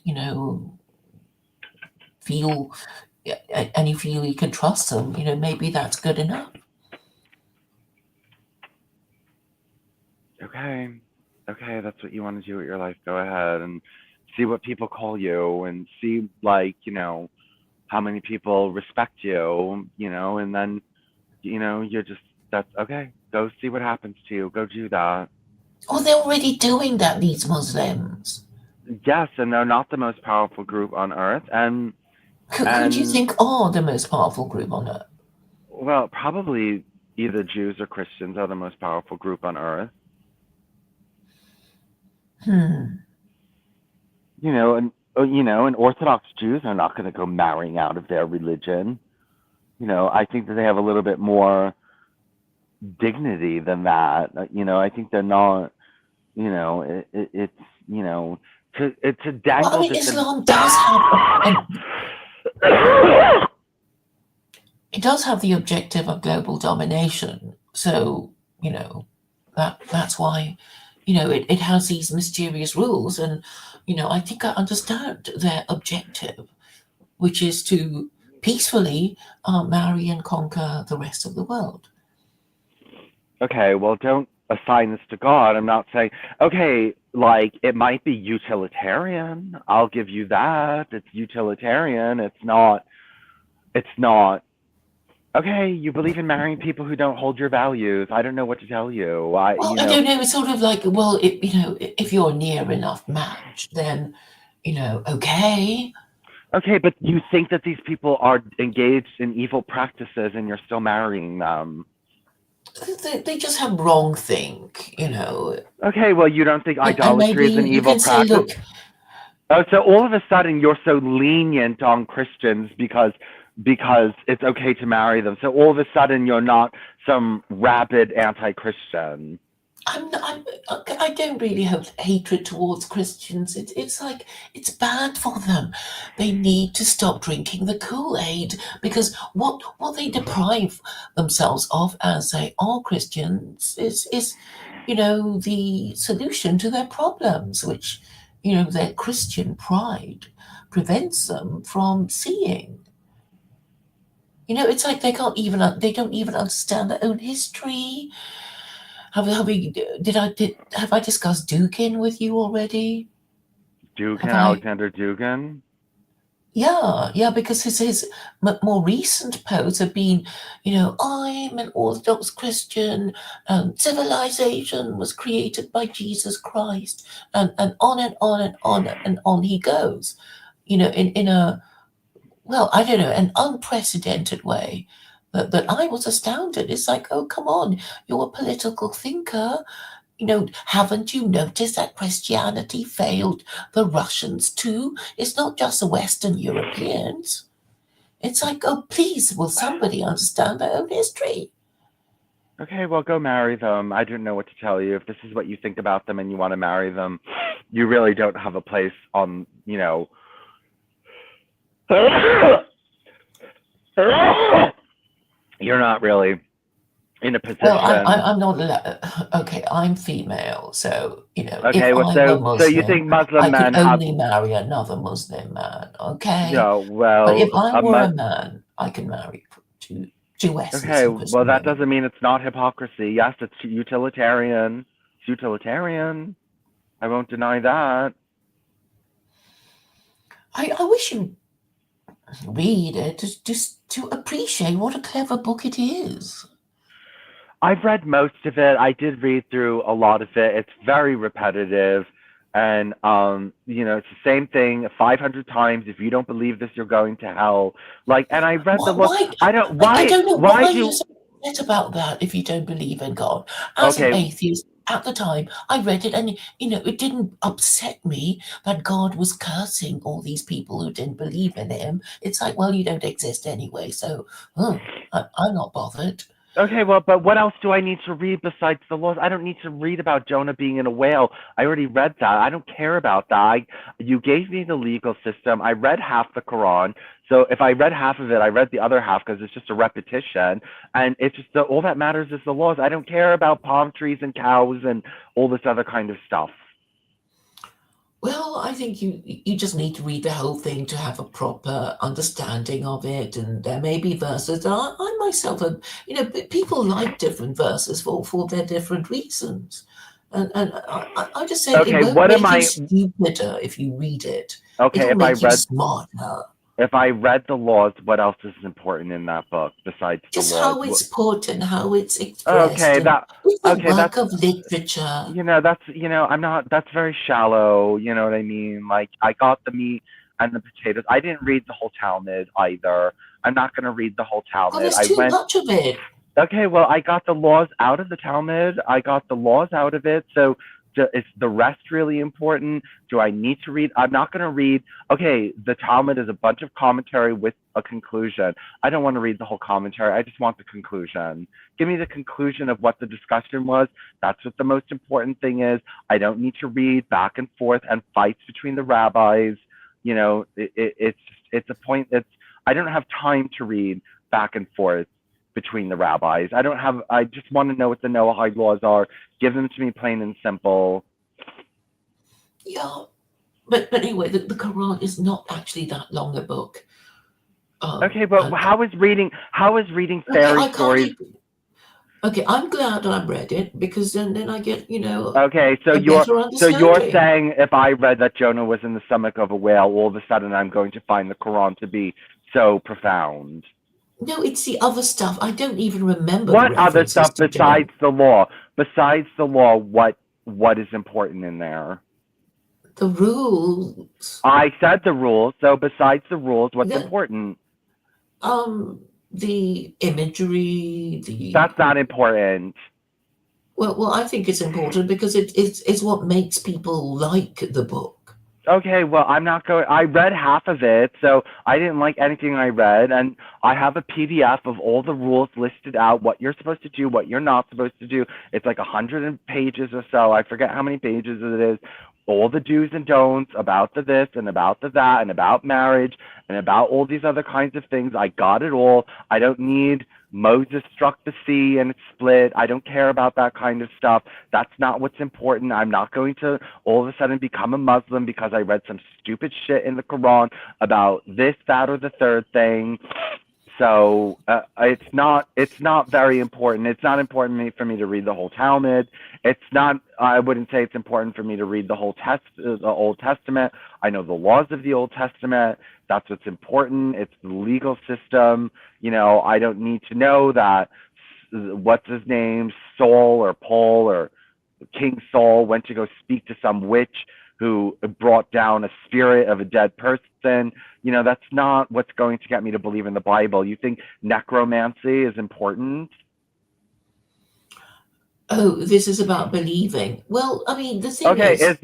feel and you feel you can trust them, maybe that's good enough. okay, okay, that's what you want to do with your life. Go ahead and see what people call you, and see like how many people respect you, and then you're just that's okay. Go see what happens to you. Go do that. Oh, they're already doing that, these Muslims. Yes, and they're not the most powerful group on earth, Who do you and think are the most powerful group on earth? well, probably either Jews or Christians are the most powerful group on earth. Hmm. And Orthodox Jews are not going to go marrying out of their religion. I think that they have a little bit more dignity than that. I think they're not. It's to Well, I dangle mean, just a Islam does have, it does have the objective of global domination. So, that's why, it has these mysterious rules. And, I think I understand their objective, which is to peacefully marry and conquer the rest of the world. okay, well, don't assign this to God. I'm not saying, okay, like it might be utilitarian. I'll give you that. It's utilitarian. It's not, okay, you believe in marrying people who don't hold your values. I don't know what to tell you. Well, I don't know. It's sort of like, well, if you're a near enough match, then, okay. Okay, but you think that these people are engaged in evil practices and you're still marrying them. They just have wrong think. Okay, well, you don't think And maybe idolatry is an you evil can say, practice? look, Oh, so all of a sudden you're so lenient on Christians because it's okay to marry them. So all of a sudden you're not some rabid anti-Christian. I don't really have hatred towards Christians. It's like it's bad for them. They need to stop drinking the Kool-Aid because what they deprive themselves of as they are Christians is the solution to their problems, which their Christian pride prevents them from seeing. You know, it's like they don't even understand their own history. Have we, have I discussed Dukin with you already? Dugan, Have I? Alexander Dugan. Yeah, yeah, because his more recent posts have been, I'm an Orthodox Christian, and civilization was created by Jesus Christ, and on and on and on and on he goes, in a, well, I don't know, an unprecedented way. That I was astounded. It's like, oh, come on, you're a political thinker. Haven't you noticed that Christianity failed the Russians too? It's not just the Western Europeans. It's like, oh, please, will somebody understand their own history? Okay, well, go marry them. I don't know what to tell you. If this is what you think about them and you want to marry them, you really don't have a place on, you're not really in a Well, position. I'm not okay. I'm female, so if Okay, well, I were so you think Muslim, Muslim I could men have, only marry another Muslim man. Okay, no, but well, if I were a man, I can marry two Jewesses okay, who well, Muslim that women. doesn't mean it's not hypocrisy. Yes, it's utilitarian. It's utilitarian. I won't deny that. I wish you read it just to appreciate what a clever book it is. I've read most of it. I did read through a lot of it. It's very repetitive. And it's the same thing 500 times. If you don't believe this, you're going to hell. Like, and I read the Why? law. Why? I don't. I don't know Why why do you're you? so upset about that if you don't believe in God. As an Okay, atheist, at the time, I read it, and it didn't upset me that God was cursing all these people who didn't believe in Him. It's like, well, you don't exist anyway, so I'm not bothered. okay, well, but what else do I need to read besides the laws? I don't need to read about Jonah being in a whale. I already read that. I don't care about that. You gave me the legal system. I read half the Quran. So if I read half of it, I read the other half because it's just a repetition. And it's just all that matters is the laws. I don't care about palm trees and cows and all this other kind of stuff. Well, I think you just need to read the whole thing to have a proper understanding of it, and there may be verses that I myself have, people like different verses for their different reasons, and I just say it Okay, won't what am make you I? stupider if you read it. Okay, It'll make you smarter. if I read the laws, what else is important in that book besides the Just laws? how it's put and how it's expressed, Okay, and that it's a okay, work of literature. that's I'm not that's very shallow, you know what I mean? Like I got the meat and the potatoes. I didn't read the whole Talmud either. I'm not going to read the whole Oh, Talmud. there's I too went much of it. Okay, well, I got the laws out of the Talmud. I got the laws out of it. So is the rest really important? Do I need to read? I'm not going to read. Okay, the Talmud is a bunch of commentary with a conclusion. I don't want to read the whole commentary. I just want the conclusion. Give me the conclusion of what the discussion was. That's what the most important thing is. I don't need to read back and forth and fights between the rabbis. It's a point that's I don't have time to read back and forth between the rabbis. I just want to know what the Noahide laws are. Give them to me plain and simple. Yeah, but anyway, the Quran is not actually that long a book. Okay, but And how is reading okay, fairy I can't stories? even. Okay, I'm glad I read it because then I get Okay, a better so you're understanding. saying if I read that Jonah was in the stomach of a whale, all of a sudden I'm going to find the Quran to be so profound. No, it's the other stuff. I don't even remember the What other references stuff to Jonah. besides the law? Besides the law, what is important in there? The rules, I said the rules, so besides the rules, what's the important? the imagery, That's not important. well, I think it's important because it's what makes people like the book. Okay, well, I'm not going. I read half of it, so I didn't like anything I read, and I have a PDF of all the rules listed out, what you're supposed to do, what you're not supposed to do. It's like 100 pages or so. I forget how many pages it is. All the do's and don'ts about the this and about the that and about marriage and about all these other kinds of things. I got it all. I don't need Moses struck the sea and it split. I don't care about that kind of stuff. That's not what's important. I'm not going to all of a sudden become a Muslim because I read some stupid shit in the Quran about this, that, or the third thing. So it's not very important. It's not important for me to read the whole Talmud. It's not. I wouldn't say it's important for me to read the Old Testament. I know the laws of the Old Testament. That's what's important. It's the legal system. I don't need to know that what's his name, Saul or Paul or King Saul went to go speak to some witch who brought down a spirit of a dead person. That's not what's going to get me to believe in the Bible. You think necromancy is important? Oh, this is about believing. Well, I mean, the thing Okay, is,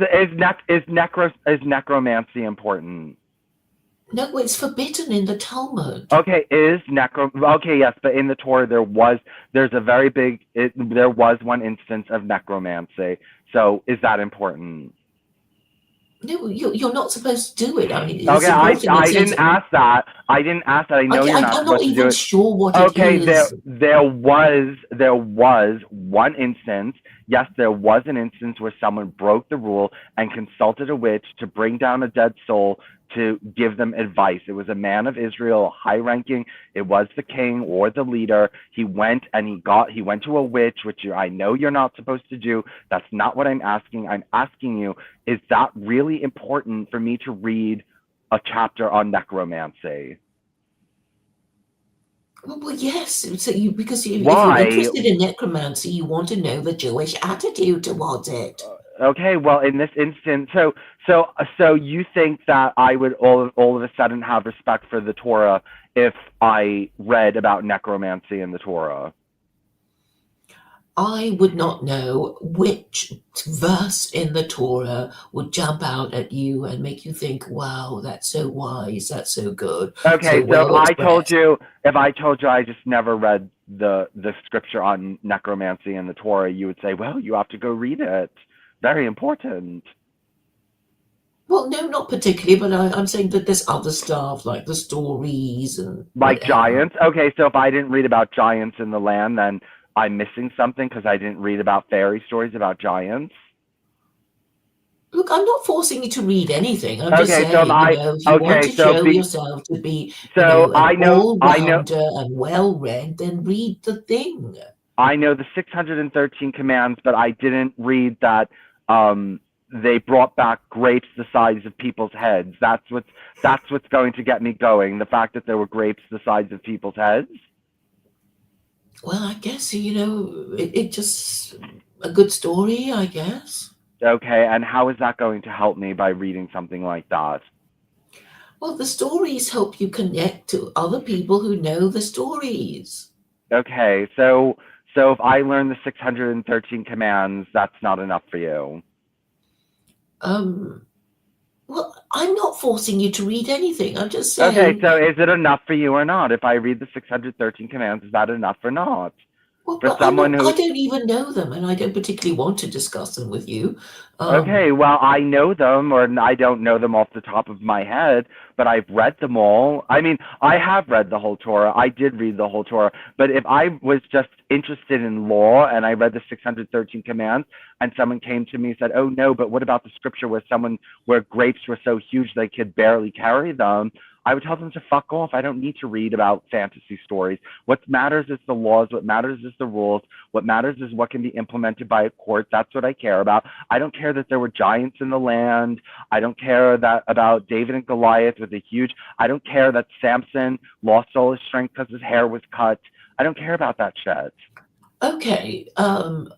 is necromancy important? no, it's forbidden in the Talmud. Okay, okay, yes, but in the Torah there was one instance of necromancy. So is that important? No, you're not supposed to do it. I mean, it's Okay, important. It I says, didn't ask that. I didn't ask that. I know you're not I'm not supposed to do even it. sure what it Okay, is. there was one instance. Yes, there was an instance where someone broke the rule and consulted a witch to bring down a dead soul to give them advice. It was a man of Israel, high ranking. It was the king or the leader. He went and he went to a witch, which I know you're not supposed to do. That's not what I'm asking. I'm asking you, is that really important for me to read a chapter on necromancy? Well, yes. So if you're Why? interested in necromancy, you want to know the Jewish attitude towards it. Okay, well, in this instance, so you think that I would all of a sudden have respect for the Torah if I read about necromancy in the Torah? I would not know which verse in the Torah would jump out at you and make you think, wow, that's so wise, that's so good, so Okay, so well expressed. if I told you I just never read the scripture on necromancy in the Torah, you would say, well, you have to go read it. Very important. Well, no, not particularly, but I'm saying that there's other stuff like the stories and Like whatever. giants? Okay, so if I didn't read about giants in the land, then I'm missing something because I didn't read about fairy stories about giants. Look, I'm not forcing you to read anything. I'm just Okay, so if saying, I if you want okay, to show yourself to be, so an I know all-rounder and well-read, then read the thing. I know the 613 commands, but I didn't read that they brought back grapes the size of people's heads. That's what's going to get me going. The fact that there were grapes the size of people's heads. Well, I guess, it just a good story, I guess. Okay, and how is that going to help me by reading something like that? Well, the stories help you connect to other people who know the stories. Okay, so if I learn the 613 commands, that's not enough for you. Um, well, I'm not forcing you to read anything. I'm just Okay, saying, so is it enough for you or not? If I read the 613 commands, is that enough or not? well, For but someone I who don't even know them, and I don't particularly want to discuss them with you. Okay, Um, well, I know them, or I don't know them off the top of my head, but I've read them all. I mean, I have read the whole Torah. I did read the whole Torah. But if I was just interested in law and I read the 613 commands and someone came to me and said, oh, no, but what about the scripture where grapes were so huge they could barely carry them? I would tell them to fuck off. I don't need to read about fantasy stories. What matters is the laws. What matters is the rules. What matters is what can be implemented by a court. That's what I care about. I don't care that there were giants in the land. I don't care that about David and Goliath with a huge. I don't care that Samson lost all his strength because his hair was cut. I don't care about that shit. okay,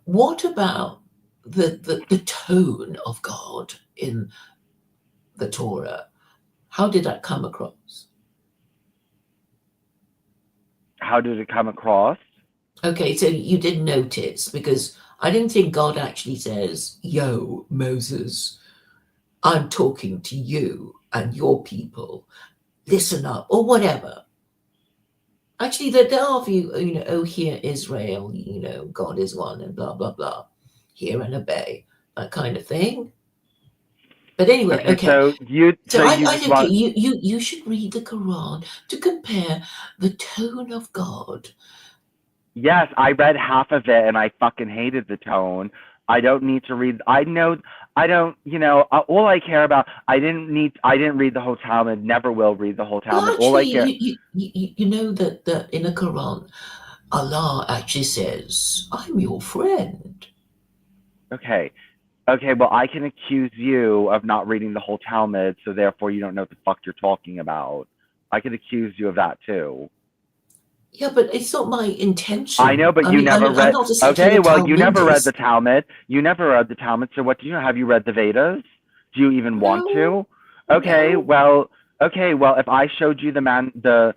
what about the tone of God in the Torah? How did that come across? How did it come across? Okay, so you did notice because I didn't think God actually says, "Yo, Moses, I'm talking to you and your people. Listen up," or whatever. Actually, there are few, oh, hear Israel, God is one and blah, blah, blah. Hear and obey, that kind of thing. But anyway, Okay, okay. so you So I just don't care. want. You should read the Quran to compare the tone of God. Yes, I read half of it and I fucking hated the tone. I don't need to read. I don't, all I care about, I didn't read the whole Talmud, never will read the whole Well, Talmud. All actually, I care, you know that in the Quran, Allah actually says, "I'm your friend." okay. Okay, well, I can accuse you of not reading the whole Talmud, so therefore you don't know what the fuck you're talking about. I could accuse you of that too. Yeah, but it's not my I know, intention. but I you mean, never I'm read. not a Okay, secular well, you never read the Talmudist. Talmud. You never read the Talmud, so what do you know? Have you read the Vedas? Do you even want No, to? Okay, no. well, okay, well, if I showed you the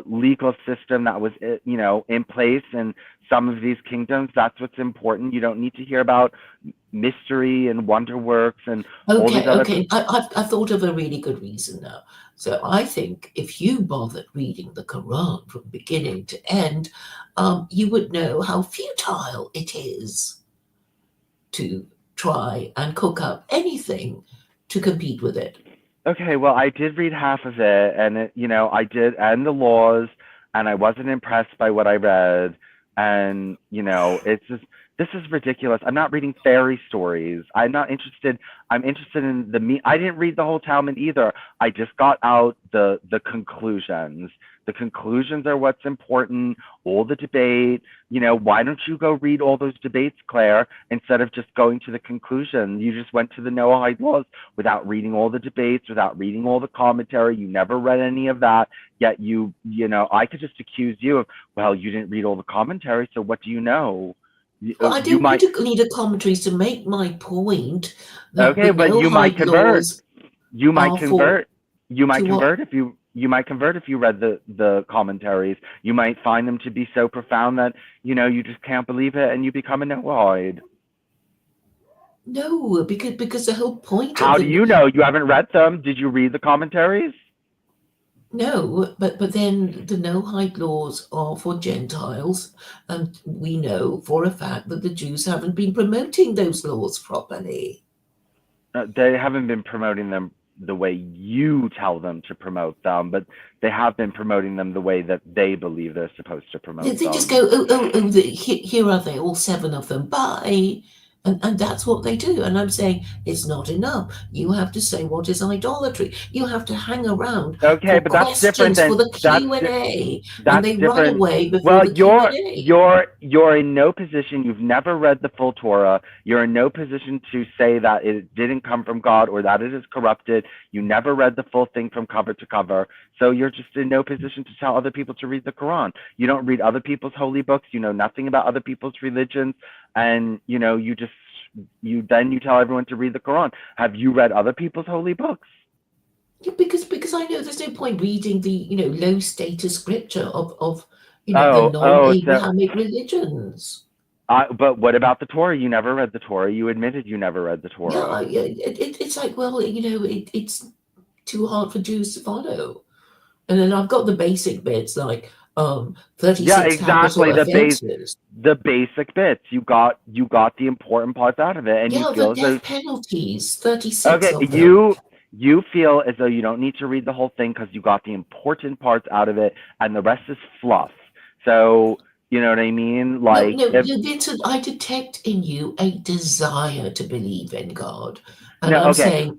legal system that was in place in some of these kingdoms, that's what's important. You don't need to hear about mystery and wonder works and all these Okay, other. okay. I've thought of a really good reason now. So I think if you bothered reading the Quran from beginning to end, you would know how futile it is to try and cook up anything to compete with it. Okay, well, I did read half of it, and I did, and the laws, and I wasn't impressed by what I read, and it's just this is ridiculous. I'm not reading fairy stories. I'm not interested. I'm interested in the me. I didn't read the whole Talmud either. I just got out the conclusions. The conclusions are what's important. All the debate. Why don't you go read all those debates, Claire, instead of just going to the conclusion? You just went to the Noahide laws without reading all the debates, without reading all the commentary. You never read any of that. Yet I could just accuse you of, well, you didn't read all the commentary, so what do you know? Well, I You don't need might, to need a commentary to make my point that okay, the but you might no-hide convert. laws You might are for convert. You might to what? convert if you read the commentaries. You might find them to be so profound that you just can't believe it, and you become a Noahide. No, because the whole point of How do the you know? You haven't read them. Did you read the commentaries? no, but then the no-hide laws are for Gentiles, and we know for a fact that the Jews haven't been promoting those laws properly. They haven't been promoting them the way you tell them to promote them, but they have been promoting them the way that they believe they're supposed to promote They just them. go, oh, here are they, all seven of them, bye. And that's what they do. And I'm saying it's not enough. You have to say what is idolatry. You have to hang around Okay, for but that's different questions for than the Q&A, and that's they run different. away before Well, the Q&A. you're in no position. You've never read the full Torah. You're in no position to say that it didn't come from God or that it is corrupted. You never read the full thing from cover to cover. So you're just in no position to tell other people to read the Quran. You don't read other people's holy books. You know nothing about other people's religions, and you tell everyone to read the Quran. Have you read other people's holy books? Yeah, because I know there's no point reading the low status scripture of the So non-Abrahamic religions. but what about the Torah? You never read the Torah. You admitted you never read the Yeah, Torah. it's like, well, it's too hard for Jews to follow. And then I've got the basic bits like Yeah, 36 capital exactly. offenses. The basic bits. You got the important parts out of it, and you Yeah, the feel as though death penalties, 36 okay, of them. you feel as though you don't need to read the whole thing because you got the important parts out of it, and the rest is fluff. So you know what I mean? No, Like no, if Vincent, I detect in you a desire to believe in God. And no, I'm okay. saying,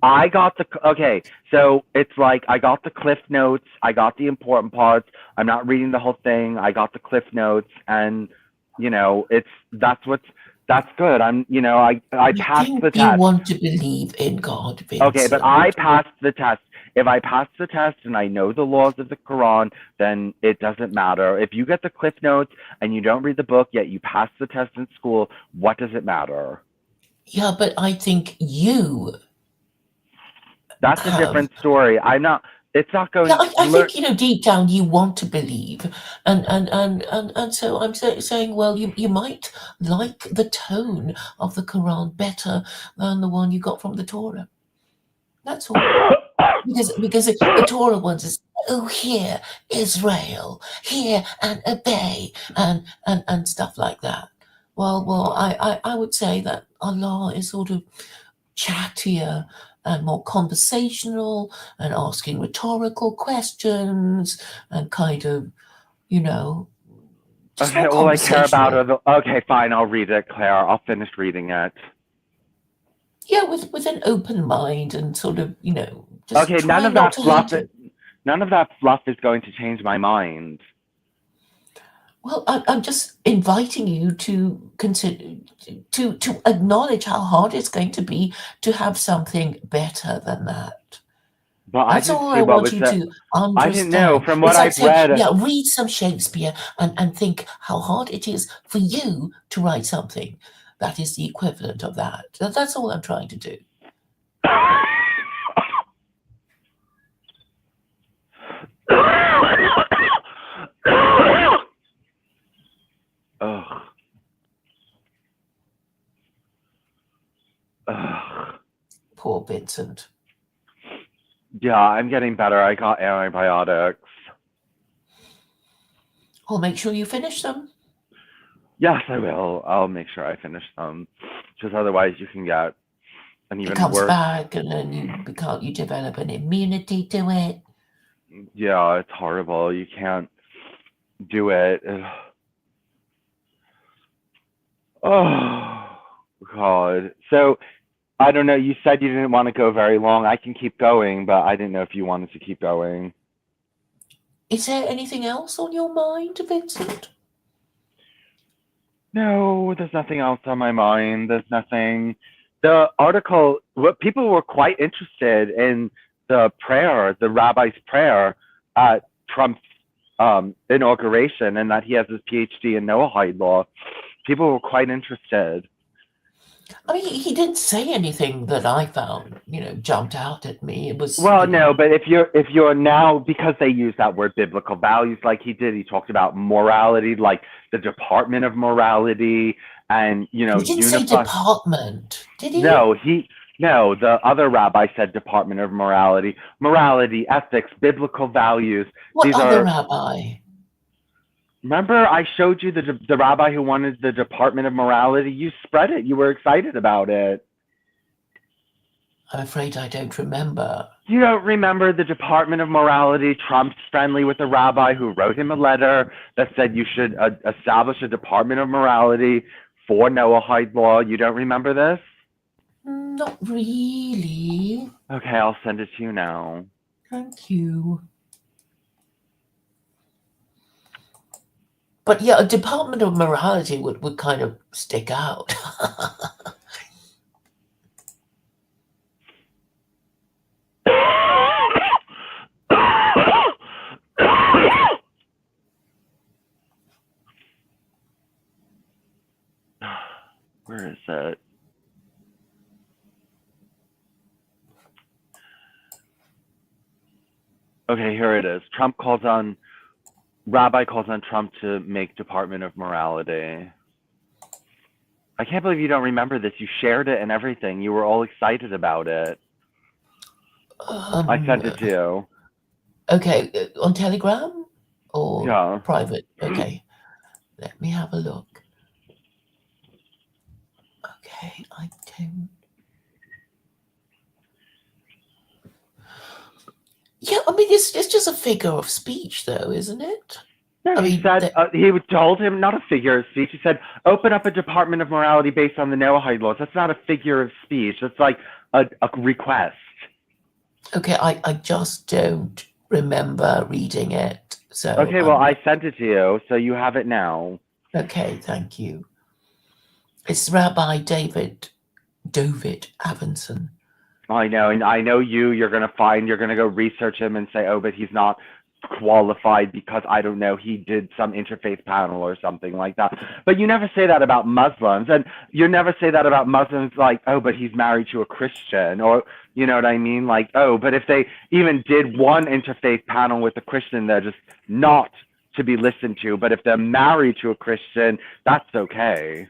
Okay, so it's like I got the cliff notes, I got the important parts. I'm not reading the whole thing. I got the cliff notes, and that's good. I you passed think the you test. want to believe in God, Okay, but I Vincent. passed the test. If I pass the test and I know the laws of the Quran, then it doesn't matter. If you get the cliff notes and you don't read the book yet you pass the test in school, what does it matter? Yeah, but I think you That's a have. different story. I'm not. It's not Yeah, going. I think deep down you want to believe, and so I'm saying, well, you might like the tone of the Quran better than the one you got from the Torah. That's all. Because the Torah ones is, oh, here Israel, here and obey and stuff like that. Well, I would say that Allah is sort of chattier and more conversational and asking rhetorical questions and kind of, you know, just Okay, more all I care about conversational. are the. Okay, fine. I'll read it, Claire. I'll finish reading it. Yeah, with an open mind and sort of, just Okay, try not to hate him. none of that fluff is going to change my mind. Well, I'm just inviting you to consider to acknowledge how hard it's going to be to have something better than that. But I That's didn't all see I what want was you the. to I didn't know. understand. From what It's like I've saying, read, yeah, read some Shakespeare and think how hard it is for you to write something that is the equivalent of that. That's all I'm trying to do. Ugh. Ugh. Poor Vincent. Yeah, I'm getting better. I got antibiotics. I'll make sure you finish them. Yes, I will. I'll make sure I finish them. Because otherwise you can get an It even comes worse. back and then you develop an immunity to it. Yeah, it's horrible. You can't do it. Ugh. Oh, God. So, I don't know. You said you didn't want to go very long. I can keep going, but I didn't know if you wanted to keep going. Is there anything else on your mind, Vincent? No, there's nothing else on my mind. There's nothing. The article, what people were quite interested in the prayer, the rabbi's prayer at Trump's inauguration, and that he has his PhD in Noahide law. People were quite interested. I mean, he didn't say anything that I found, jumped out at me. It was, Well, no, but if you're now, because they use that word biblical values like he did, he talked about morality, like the Department of Morality, and he didn't say unify. department, did he? No, no, the other rabbi said Department of Morality, ethics, biblical values. What These other are. rabbi? Remember, I showed you the rabbi who wanted the Department of Morality. You spread it. You were excited about it. I'm afraid I don't remember. You don't remember the Department of Morality? Trump's friendly with a rabbi who wrote him a letter that said you should establish a Department of Morality for Noahide law. You don't remember this? Not really. Okay, I'll send it to you now. Thank you. But yeah, a Department of Morality would kind of stick out. Where is it? Okay, here it is. Rabbi calls on Trump to make Department of Morality. I can't believe you don't remember this. You shared it and everything. You were all excited about it. I sent it to you. Okay, on Telegram or Yeah. private? Okay, let me have a look. Okay, I don't. Yeah, I mean, it's just a figure of speech, though, isn't it? No, I he mean, said he told him not a figure of speech. He said open up a Department of Morality based on the Noahide laws. That's not a figure of speech. That's like a request. Okay, I just don't remember reading it. So Okay, well, I sent it to you, so you have it now. Okay, thank you. It's Rabbi David Avenson. I know, and I know you're going to go research him and say, oh, but he's not qualified because, I don't know, he did some interfaith panel or something like that. But you never say that about Muslims, and you never say that about Muslims like, oh, but he's married to a Christian, or, you know what I mean? Like, oh, but if they even did one interfaith panel with a Christian, they're just not to be listened to. But if they're married to a Christian, that's okay.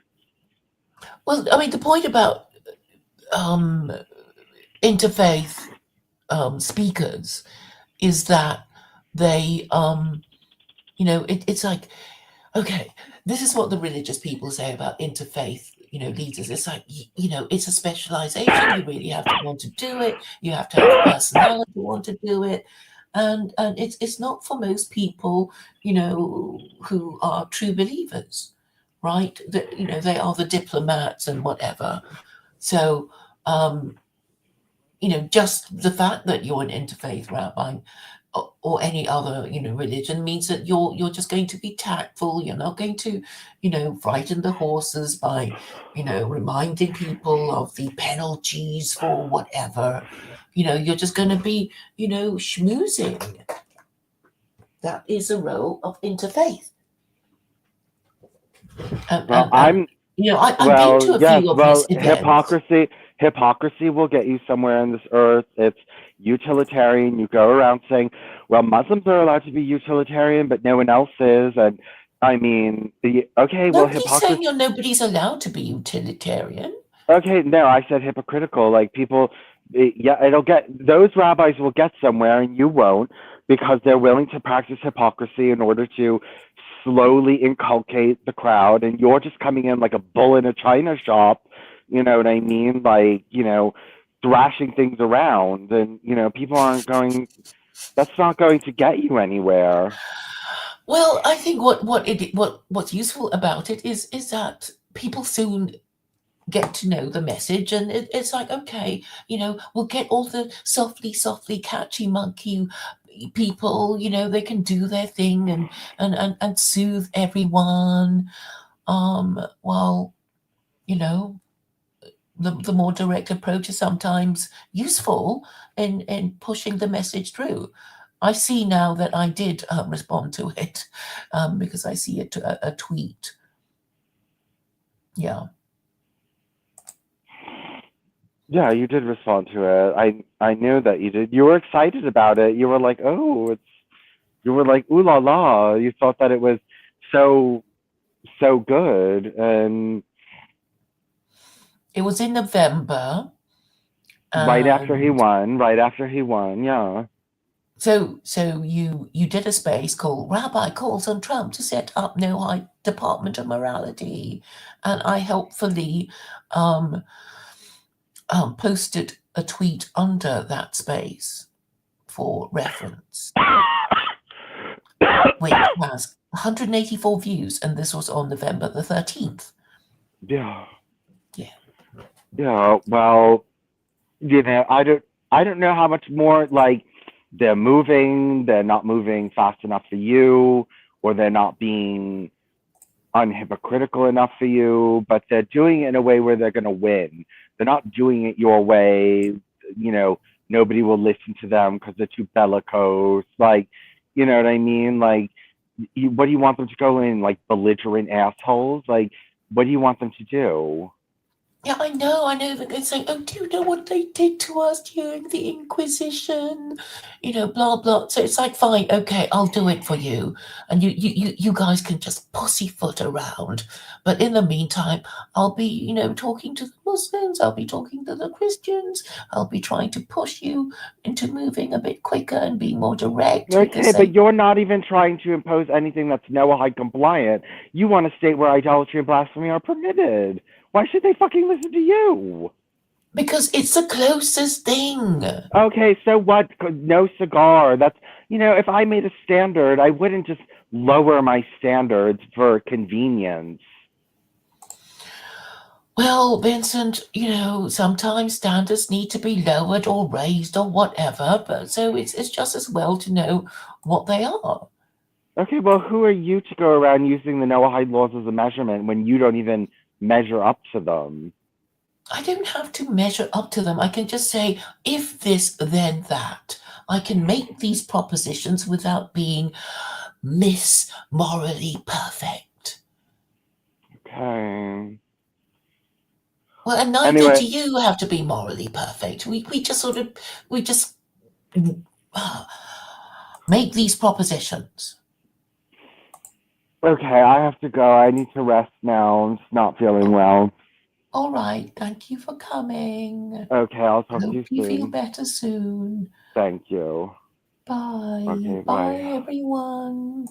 Well, I mean, the point about interfaith speakers is that they, it's like, okay, this is what the religious people say about interfaith, leaders. It's like, it's a specialization. You really have to want to do it. You have to have a personality to want to do it. And it's not for most people, who are true believers, right? They are the diplomats and whatever. So just the fact that you're an interfaith rabbi or any other, religion means that you're just going to be tactful. You're not going to, frighten the horses by, reminding people of the penalties for whatever. You're just going to be, schmoozing. That is a role of interfaith. Well, I've been to a yes, few of well, his events. hypocrisy will get you somewhere on this earth. It's utilitarian. You go around saying, well, Muslims are allowed to be utilitarian, but no one else is. And I mean, okay, well, Nobody's hypocrisy. saying nobody's allowed to be utilitarian. Okay, no, I said hypocritical. Like people, yeah, those rabbis will get somewhere, and you won't, because they're willing to practice hypocrisy in order to slowly inculcate the crowd, and you're just coming in like a bull in a china shop. You know what I mean? Like thrashing things around, and people aren't going. That's not going to get you anywhere. Well, I think what's useful about it is that people soon get to know the message, and it's like, okay, we'll get all the softly catchy monkey people. They can do their thing and soothe everyone. While the more direct approach is sometimes useful in pushing the message through. I see now that I did respond to it, because I see a tweet. Yeah. Yeah, you did respond to it. I knew that you did. You were excited about it. You were like, oh, you were like, ooh la la. You thought that it was so good, and It was in November, right after he and won, yeah. so you did a space called Rabbi Calls on Trump to set up No Department of Morality, and I helpfully um, posted a tweet under that space for reference, which has 184 views, and this was on November the 13th. Yeah. Yeah. Yeah. Well, I don't know how much more, like, they're not moving fast enough for you, or they're not being unhypocritical enough for you, but they're doing it in a way where they're going to win. They're not doing it your way. Nobody will listen to them because they're too bellicose. Like, you know what I mean? Like, what do you want them to go in, like, belligerent assholes? Like, what do you want them to do? Yeah, I know. They're saying, oh, do you know what they did to us during the Inquisition? Blah, blah. So it's like, fine, okay, I'll do it for you. And you guys can just pussyfoot around. But in the meantime, I'll be, talking to the Muslims, I'll be talking to the Christians, I'll be trying to push you into moving a bit quicker and being more direct. Okay, but you're not even trying to impose anything that's Noahide compliant. You want a state where idolatry and blasphemy are permitted. Why should they fucking listen to you? Because it's the closest thing. Okay, so what? No cigar. That's, if I made a standard, I wouldn't just lower my standards for convenience. Well, Vincent, sometimes standards need to be lowered or raised or whatever, but so it's just as well to know what they are. Okay, well, who are you to go around using the Noahide laws as a measurement when you don't even measure up to them? I don't have to measure up to them. I can just say, if this, then that. I can make these propositions without being Miss Morally Perfect. Okay. Well, and neither Anyway, do you have to be morally perfect. We just make these propositions. okay, I have to go. I need to rest now. I'm just not feeling well. All right, thank you for coming. Okay, I'll talk to Hope you you feel soon. better soon. Thank you. Bye. Okay, Bye, bye. everyone.